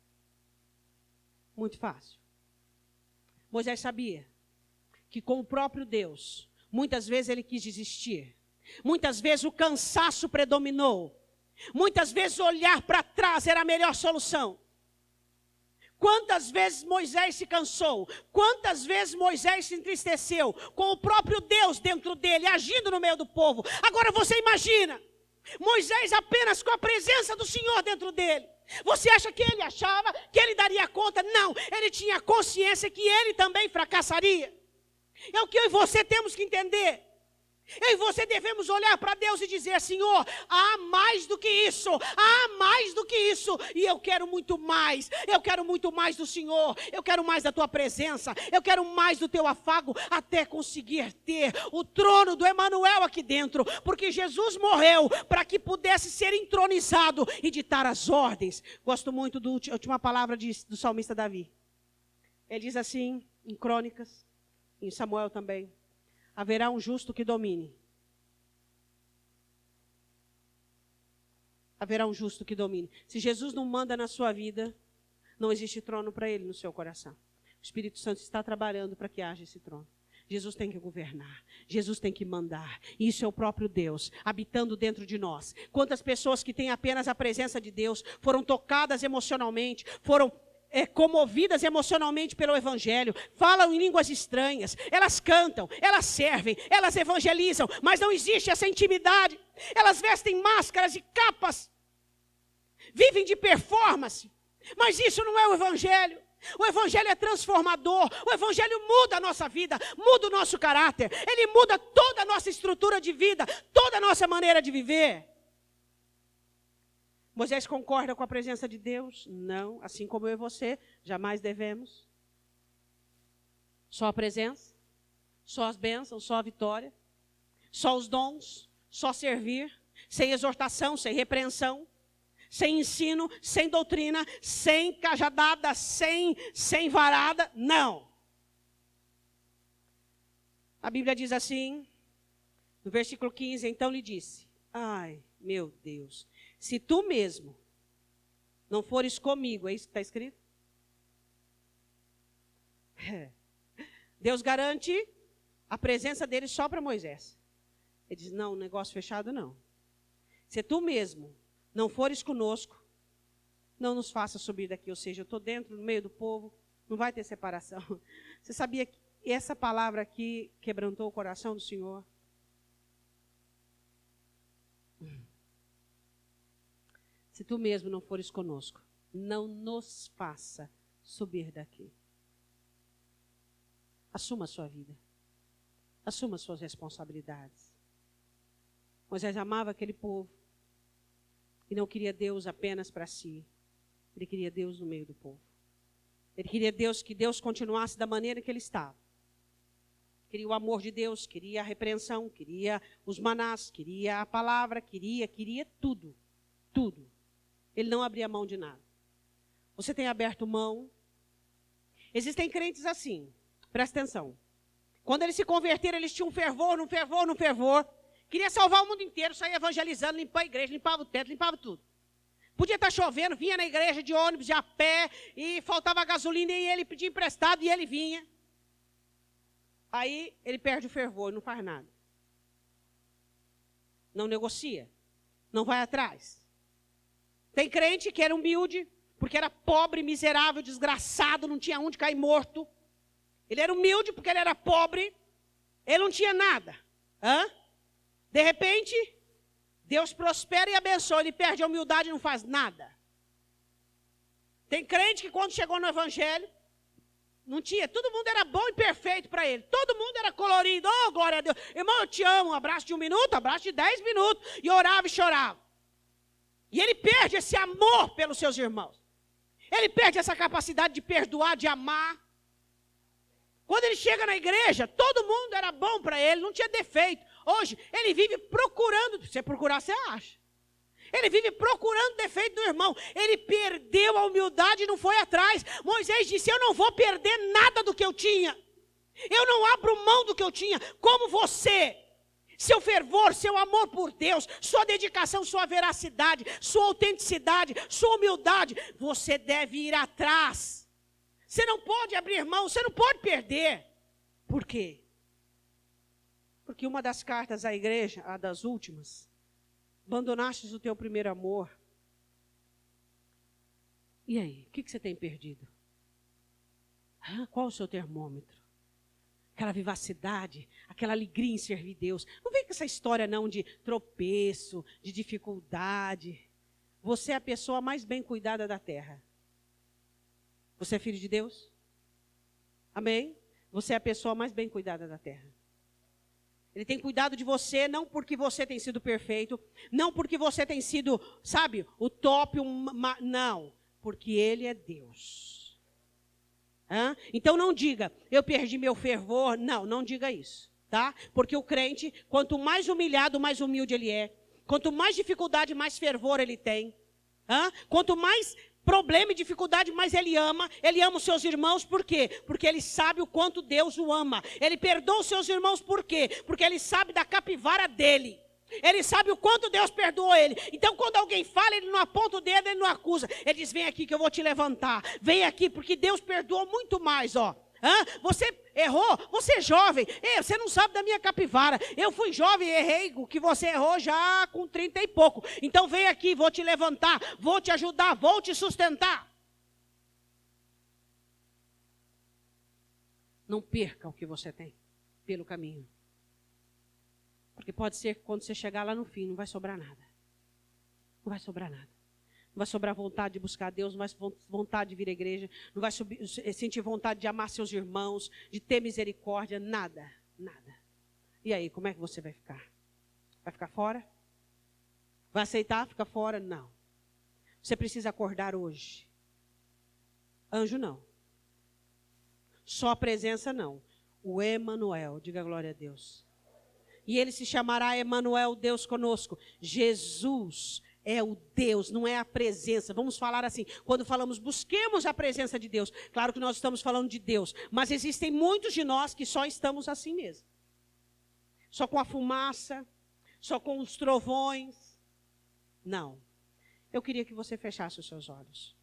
Muito fácil. Moisés sabia que com o próprio Deus, muitas vezes ele quis desistir. Muitas vezes o cansaço predominou. Muitas vezes olhar para trás era a melhor solução. Quantas vezes Moisés se cansou? Quantas vezes Moisés se entristeceu com o próprio Deus dentro dele, agindo no meio do povo? Agora você imagina, Moisés apenas com a presença do Senhor dentro dele. Você acha que ele achava que ele daria conta? Não, ele tinha consciência que ele também fracassaria. É o que eu e você temos que entender. Eu e você devemos olhar para Deus e dizer: Senhor, há mais do que isso, há mais do que isso, e eu quero muito mais do Senhor, eu quero mais da tua presença, eu quero mais do teu afago, até conseguir ter o trono do Emanuel aqui dentro, porque Jesus morreu para que pudesse ser entronizado e ditar as ordens. Gosto muito da última palavra do salmista Davi. Ele diz assim, em Crônicas, em Samuel também: haverá um justo que domine. Haverá um justo que domine. Se Jesus não manda na sua vida, não existe trono para ele no seu coração. O Espírito Santo está trabalhando para que haja esse trono. Jesus tem que governar. Jesus tem que mandar. Isso é o próprio Deus habitando dentro de nós. Quantas pessoas que têm apenas a presença de Deus foram tocadas emocionalmente, foram comovidas emocionalmente pelo evangelho, falam em línguas estranhas, elas cantam, elas servem, elas evangelizam, mas não existe essa intimidade. Elas vestem máscaras e capas, vivem de performance, mas isso não é o evangelho. O evangelho é transformador, o evangelho muda a nossa vida, muda o nosso caráter, ele muda toda a nossa estrutura de vida, toda a nossa maneira de viver. Moisés concorda com a presença de Deus? Não, assim como eu e você, jamais devemos. Só a presença, só as bênçãos, só a vitória, só os dons, só servir, sem exortação, sem repreensão, sem ensino, sem doutrina, sem cajadada, sem varada, não. A Bíblia diz assim, no versículo 15, então lhe disse: ai, meu Deus, se tu mesmo não fores comigo, é isso que está escrito? Deus garante a presença dele só para Moisés. Ele diz: não, negócio fechado não. Se tu mesmo não fores conosco, não nos faça subir daqui. Ou seja, eu estou dentro, no meio do povo, não vai ter separação. Você sabia que essa palavra aqui quebrantou o coração do Senhor? Se tu mesmo não fores conosco, não nos faça subir daqui. Assuma a sua vida. Assuma as suas responsabilidades. Moisés amava aquele povo e não queria Deus apenas para si. Ele queria Deus no meio do povo. Ele queria que Deus continuasse da maneira que ele estava. Queria o amor de Deus, queria a repreensão, queria os manás, queria a palavra, queria tudo. Tudo. Ele não abria mão de nada. Você tem aberto mão? Existem crentes assim, presta atenção. Quando eles se converteram, eles tinham um fervor. Queria salvar o mundo inteiro, saía evangelizando, limpava a igreja, limpava o teto, limpava tudo. Podia estar chovendo, vinha na igreja de ônibus, de a pé, e faltava gasolina, e ele pedia emprestado, e ele vinha. Aí ele perde o fervor, não faz nada. Não negocia, não vai atrás. Tem crente que era humilde, porque era pobre, miserável, desgraçado, não tinha onde cair morto. Ele era humilde porque ele era pobre, ele não tinha nada. De repente, Deus prospera e abençoa, ele perde a humildade e não faz nada. Tem crente que quando chegou no evangelho, Não tinha, todo mundo era bom e perfeito para ele. Todo mundo era colorido. Oh, glória a Deus. Irmão, eu te amo. Um abraço de 1 minuto, um abraço de 10 minutos. E orava e chorava. E ele perde esse amor pelos seus irmãos. Ele perde essa capacidade de perdoar, de amar. Quando ele chega na igreja, todo mundo era bom para ele, não tinha defeito. Hoje, ele vive procurando. Se você procurar, você acha. Ele vive procurando defeito do irmão. Ele perdeu a humildade e não foi atrás. Moisés disse, eu não vou perder nada do que eu tinha. Eu não abro mão do que eu tinha. Como você, seu fervor, seu amor por Deus, sua dedicação, sua veracidade, sua autenticidade, sua humildade, você deve ir atrás. Você não pode abrir mão, você não pode perder. Por quê? Porque uma das cartas à igreja, a das últimas, abandonastes o teu primeiro amor. E aí, o que você tem perdido? Qual o seu termômetro? Aquela vivacidade, aquela alegria em servir Deus. Não vem com essa história não de tropeço, de dificuldade. Você é a pessoa mais bem cuidada da terra. Você é filho de Deus? Amém? Você é a pessoa mais bem cuidada da terra. Ele tem cuidado de você, não porque você tem sido perfeito, não porque você tem sido, sabe, o top, não, porque Ele é Deus. Então não diga, eu perdi meu fervor, não diga isso, tá? Porque o crente, quanto mais humilhado, mais humilde ele é, quanto mais dificuldade, mais fervor ele tem, quanto mais problema e dificuldade, mas ele ama os seus irmãos, por quê? Porque ele sabe o quanto Deus o ama. Ele perdoa os seus irmãos, por quê? Porque ele sabe da capivara dele. Ele sabe o quanto Deus perdoou ele. Então quando alguém fala, ele não aponta o dedo, ele não acusa. Ele diz, vem aqui que eu vou te levantar. Vem aqui, porque Deus perdoou muito mais, Você errou, você é jovem, você não sabe da minha capivara. Eu fui jovem e errei o que você errou já com 30 e pouco. Então vem aqui, vou te levantar, vou te ajudar, vou te sustentar. Não perca o que você tem pelo caminho. Porque pode ser que quando você chegar lá no fim, não vai sobrar nada. Não vai sobrar nada. Não vai sobrar vontade de buscar Deus, não vai vontade de vir à igreja, não vai sentir vontade de amar seus irmãos, de ter misericórdia, nada, nada. E aí, como é que você vai ficar? Vai ficar fora? Vai aceitar ficar fora? Não. Você precisa acordar hoje. Anjo não. Só a presença não. O Emanuel, diga glória a Deus. E ele se chamará Emanuel, Deus conosco. Jesus é o Deus, não é a presença. Vamos falar assim, quando falamos busquemos a presença de Deus. Claro que nós estamos falando de Deus, mas existem muitos de nós que só estamos assim mesmo. Só com a fumaça, só com os trovões. Não. Eu queria que você fechasse os seus olhos.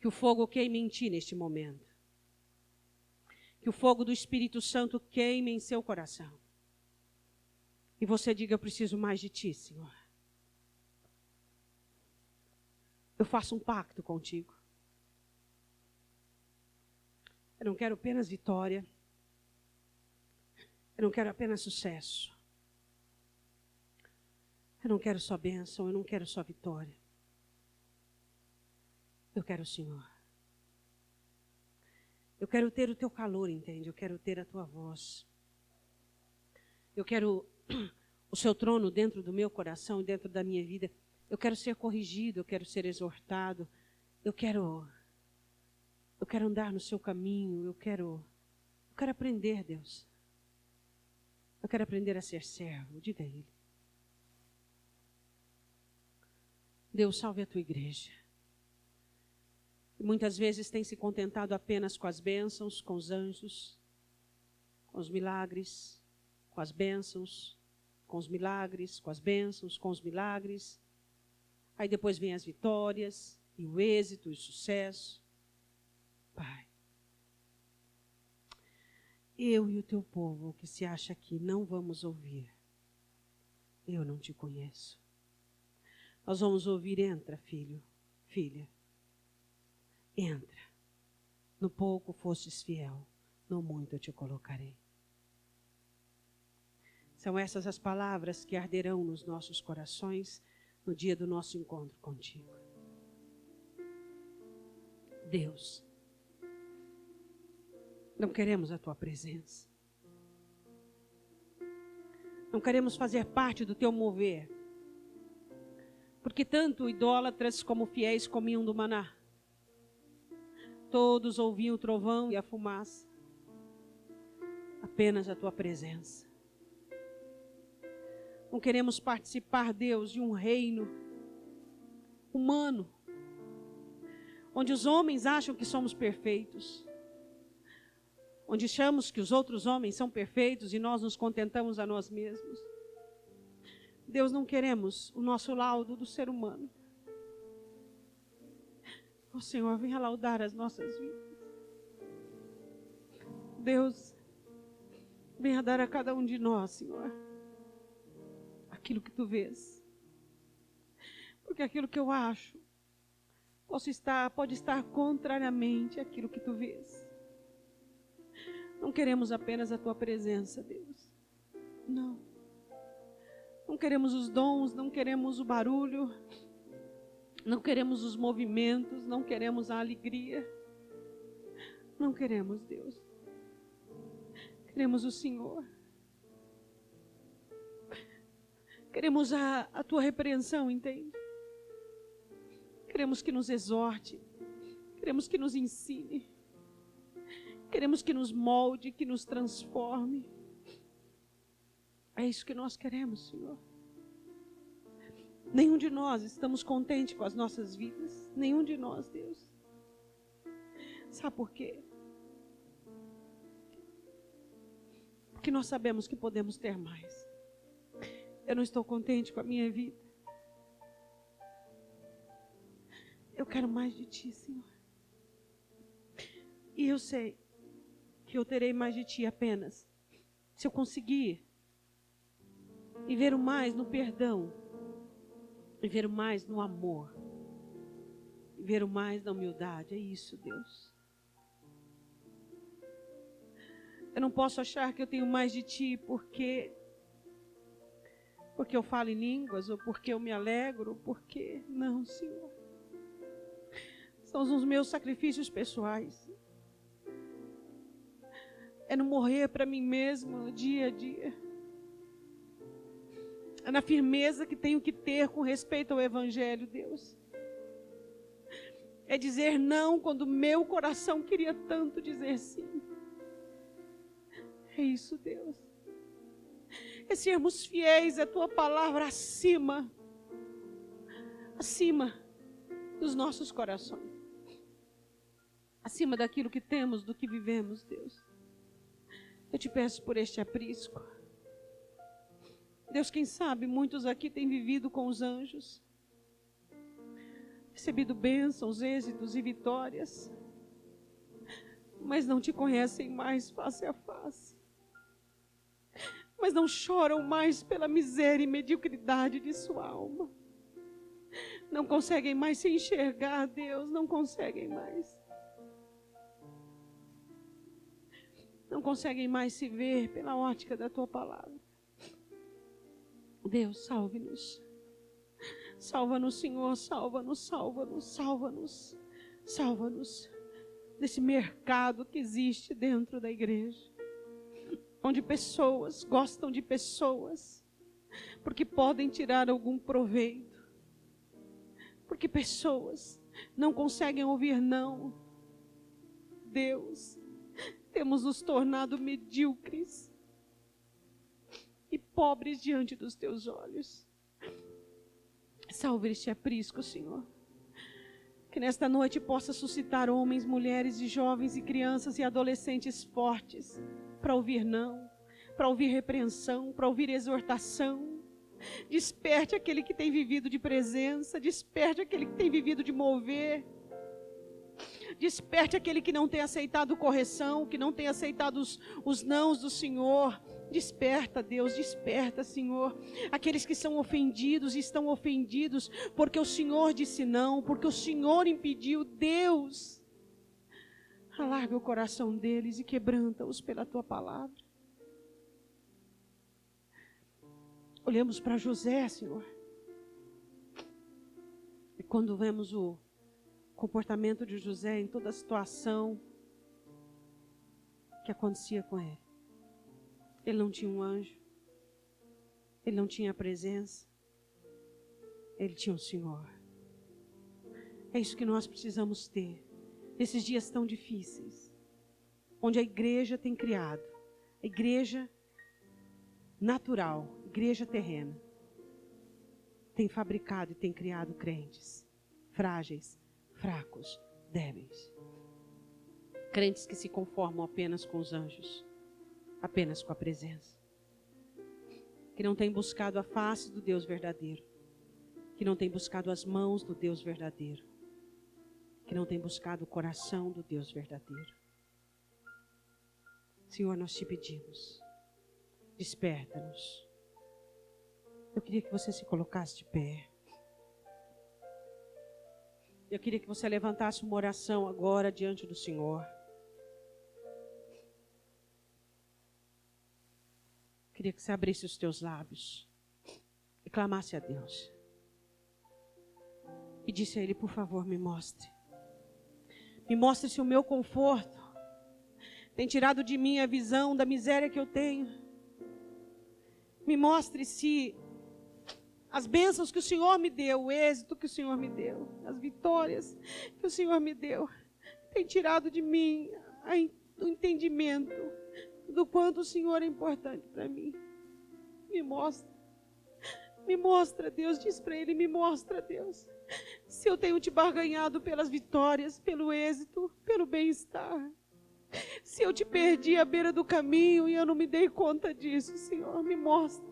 Que o fogo queime em ti neste momento. Que o fogo do Espírito Santo queime em seu coração. E você diga, eu preciso mais de ti, Senhor. Eu faço um pacto contigo. Eu não quero apenas vitória. Eu não quero apenas sucesso. Eu não quero só bênção, eu não quero só vitória. Eu quero o Senhor. Eu quero ter o teu calor, entende? Eu quero ter a tua voz. Eu quero o seu trono dentro do meu coração, dentro da minha vida. Eu quero ser corrigido, eu quero ser exortado. Eu quero andar no seu caminho. Eu quero aprender, Deus. Eu quero aprender a ser servo. Diga a Ele. Deus, salve a tua igreja. Muitas vezes tem se contentado apenas com as bênçãos, com os anjos, com os milagres, com as bênçãos, com os milagres, com as bênçãos, com os milagres. Aí depois vem as vitórias, e o êxito, e o sucesso. Pai, eu e o teu povo que se acha aqui não vamos ouvir. Eu não te conheço. Nós vamos ouvir, entra, filho, filha. Entra. No pouco fostes fiel, no muito eu te colocarei. São essas as palavras que arderão nos nossos corações, no dia do nosso encontro contigo. Deus, não queremos a tua presença. Não queremos fazer parte do teu mover. Porque tanto idólatras como fiéis comiam do maná. Todos ouviam o trovão e a fumaça. Apenas a tua presença. Não queremos participar, Deus, de um reino humano, onde os homens acham que somos perfeitos, onde achamos que os outros homens são perfeitos e nós nos contentamos a nós mesmos. Deus, não queremos o nosso laudo do ser humano. Ó Senhor, venha laudar as nossas vidas. Deus, venha dar a cada um de nós, Senhor, aquilo que tu vês. Porque aquilo que eu acho pode estar contrariamente àquilo que tu vês. Não queremos apenas a tua presença, Deus. Não. Não queremos os dons, não queremos o barulho, não queremos os movimentos, não queremos a alegria. Não queremos, Deus. Queremos o Senhor. Queremos a tua repreensão, entende? Queremos que nos exorte. Queremos que nos ensine. Queremos que nos molde, que nos transforme. É isso que nós queremos, Senhor. Nenhum de nós estamos contentes com as nossas vidas. Nenhum de nós, Deus. Sabe por quê? Porque nós sabemos que podemos ter mais. Eu não estou contente com a minha vida. Eu quero mais de ti, Senhor. E eu sei que eu terei mais de ti apenas se eu conseguir viver o mais no perdão, viver o mais no amor, viver o mais na humildade. É isso, Deus. Eu não posso achar que eu tenho mais de ti porque eu falo em línguas, ou porque eu me alegro, porque não, Senhor. São os meus sacrifícios pessoais. É no morrer para mim mesmo, dia a dia. É na firmeza que tenho que ter com respeito ao Evangelho, Deus. É dizer não quando meu coração queria tanto dizer sim. É isso, Deus. É sermos fiéis à tua palavra acima dos nossos corações. Acima daquilo que temos, do que vivemos, Deus. Eu te peço por este aprisco. Deus, quem sabe, muitos aqui têm vivido com os anjos, recebido bênçãos, êxitos e vitórias, mas não te conhecem mais face a face, mas não choram mais pela miséria e mediocridade de sua alma, não conseguem mais se enxergar, Deus, não conseguem mais. Não conseguem mais se ver pela ótica da tua palavra. Deus, salve-nos. Salva-nos, Senhor, salva-nos, salva-nos, salva-nos. Salva-nos desse mercado que existe dentro da igreja. Onde pessoas gostam de pessoas, porque podem tirar algum proveito. Porque pessoas não conseguem ouvir não. Deus, temos nos tornado medíocres e pobres diante dos teus olhos. Salve este aprisco, Senhor. Que nesta noite possa suscitar homens, mulheres e jovens e crianças e adolescentes fortes para ouvir não, para ouvir repreensão, para ouvir exortação. Desperte aquele que tem vivido de presença, desperte aquele que tem vivido de mover. Desperte aquele que não tem aceitado correção, que não tem aceitado os nãos do Senhor. Desperta, Deus, desperta, Senhor. Aqueles que são ofendidos e estão ofendidos porque o Senhor disse não, porque o Senhor impediu. Deus, alarga o coração deles e quebranta-os pela tua palavra. Olhamos para José, Senhor. quando vemos o comportamento de José em toda a situação que acontecia com ele. Ele não tinha um anjo. Ele não tinha a presença. Ele tinha um Senhor. É isso que nós precisamos ter. Nesses dias tão difíceis. Onde a igreja tem criado. A igreja natural. Igreja terrena. Tem fabricado e tem criado crentes. Frágeis, fracos, débeis. Crentes que se conformam apenas com os anjos. Apenas com a presença. Que não têm buscado a face do Deus verdadeiro. Que não têm buscado as mãos do Deus verdadeiro. Que não têm buscado o coração do Deus verdadeiro. Senhor, nós te pedimos. Desperta-nos. Eu queria que você se colocasse de pé. Eu queria que você levantasse uma oração agora diante do Senhor. Eu queria que você abrisse os teus lábios e clamasse a Deus. E disse a Ele, por favor, me mostre. Me mostre se o meu conforto tem tirado de mim a visão da miséria que eu tenho. Me mostre se as bênçãos que o Senhor me deu, o êxito que o Senhor me deu, as vitórias que o Senhor me deu, tem tirado de mim o entendimento do quanto o Senhor é importante para mim. Me mostra. Me mostra, Deus. Diz para Ele, me mostra, Deus. Se eu tenho te barganhado pelas vitórias, pelo êxito, pelo bem-estar. Se eu te perdi à beira do caminho e eu não me dei conta disso, Senhor, me mostra.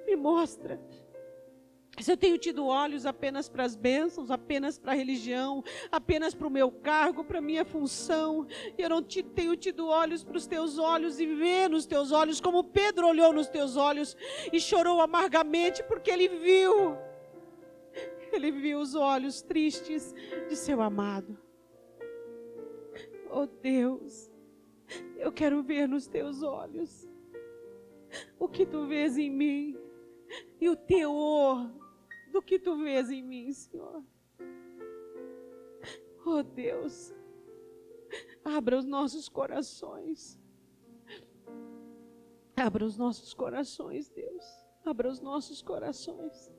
Me mostra. Se eu tenho tido olhos apenas para as bênçãos, apenas para a religião, apenas para o meu cargo, para a minha função, e eu não tenho tido olhos para os teus olhos e ver nos teus olhos, como Pedro olhou nos teus olhos e chorou amargamente porque ele viu os olhos tristes de seu amado. Oh Deus, eu quero ver nos teus olhos o que tu vês em mim e o teor do que tu vês em mim, Senhor. Oh Deus, abra os nossos corações. Abra os nossos corações, Deus. Abra os nossos corações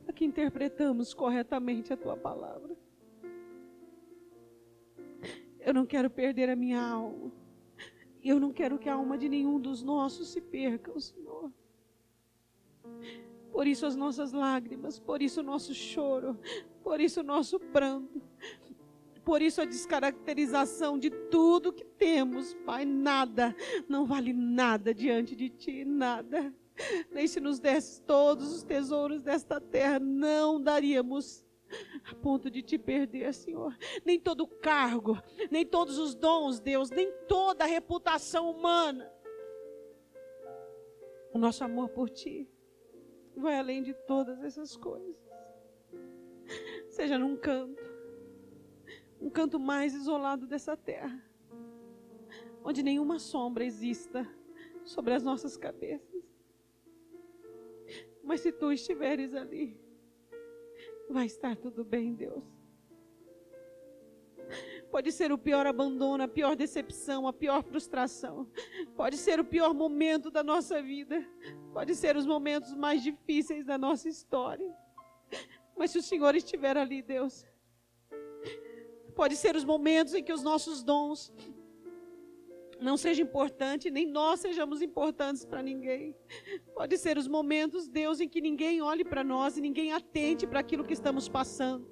para que interpretamos corretamente a tua palavra. Eu não quero perder a minha alma. Eu não quero que a alma de nenhum dos nossos se perca, Senhor. Por isso as nossas lágrimas, por isso o nosso choro, por isso o nosso pranto, por isso a descaracterização de tudo que temos, Pai. Nada, não vale nada diante de Ti, nada. Nem se nos desse todos os tesouros desta terra, não daríamos a ponto de Te perder, Senhor. Nem todo cargo, nem todos os dons, Deus, nem toda a reputação humana. O nosso amor por Ti vai além de todas essas coisas. Seja num canto, um canto mais isolado dessa terra, onde nenhuma sombra exista sobre as nossas cabeças. Mas se Tu estiveres ali, vai estar tudo bem, Deus. Pode ser o pior abandono, a pior decepção, a pior frustração. Pode ser o pior momento da nossa vida. Pode ser os momentos mais difíceis da nossa história. Mas se o Senhor estiver ali, Deus, pode ser os momentos em que os nossos dons não sejam importantes, nem nós sejamos importantes para ninguém. Pode ser os momentos, Deus, em que ninguém olhe para nós e ninguém atente para aquilo que estamos passando.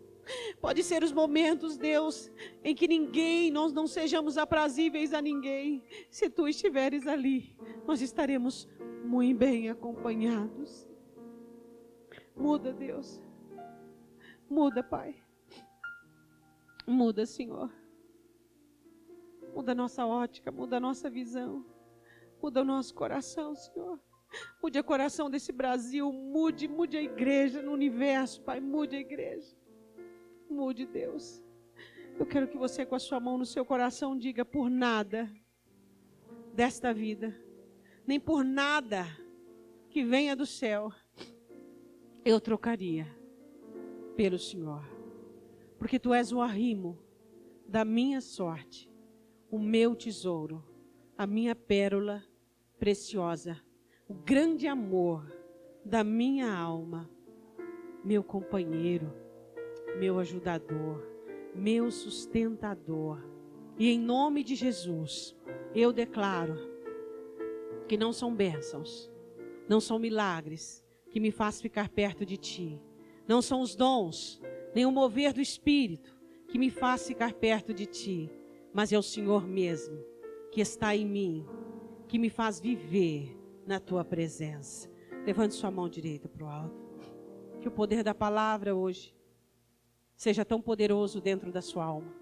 Pode ser os momentos, Deus, em que nós não sejamos aprazíveis a ninguém. Se Tu estiveres ali, nós estaremos muito bem acompanhados. Muda, Deus. Muda, Pai. Muda, Senhor. Muda a nossa ótica, muda a nossa visão. Muda o nosso coração, Senhor. Mude o coração desse Brasil. Mude a igreja no universo, Pai. Mude a igreja. Mude, Deus. Eu quero que você, com a sua mão no seu coração, diga: por nada desta vida, nem por nada que venha do céu, eu trocaria pelo Senhor, porque Tu és o arrimo da minha sorte, o meu tesouro, a minha pérola preciosa, o grande amor da minha alma, meu companheiro, meu ajudador, meu sustentador. E em nome de Jesus, eu declaro que não são bênçãos, não são milagres que me faz ficar perto de Ti, não são os dons, nem o mover do Espírito que me faz ficar perto de Ti, mas é o Senhor mesmo que está em mim, que me faz viver na Tua presença. Levante sua mão direita para o alto. Que o poder da palavra hoje seja tão poderoso dentro da sua alma.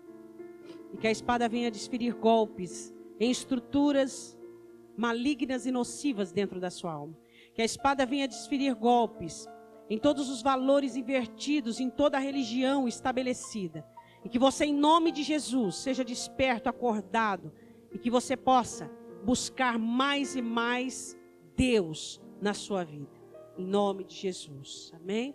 E que a espada venha desferir golpes em estruturas malignas e nocivas dentro da sua alma. Que a espada venha desferir golpes em todos os valores invertidos, em toda a religião estabelecida. E que você, em nome de Jesus, seja desperto, acordado. E que você possa buscar mais e mais Deus na sua vida. Em nome de Jesus. Amém?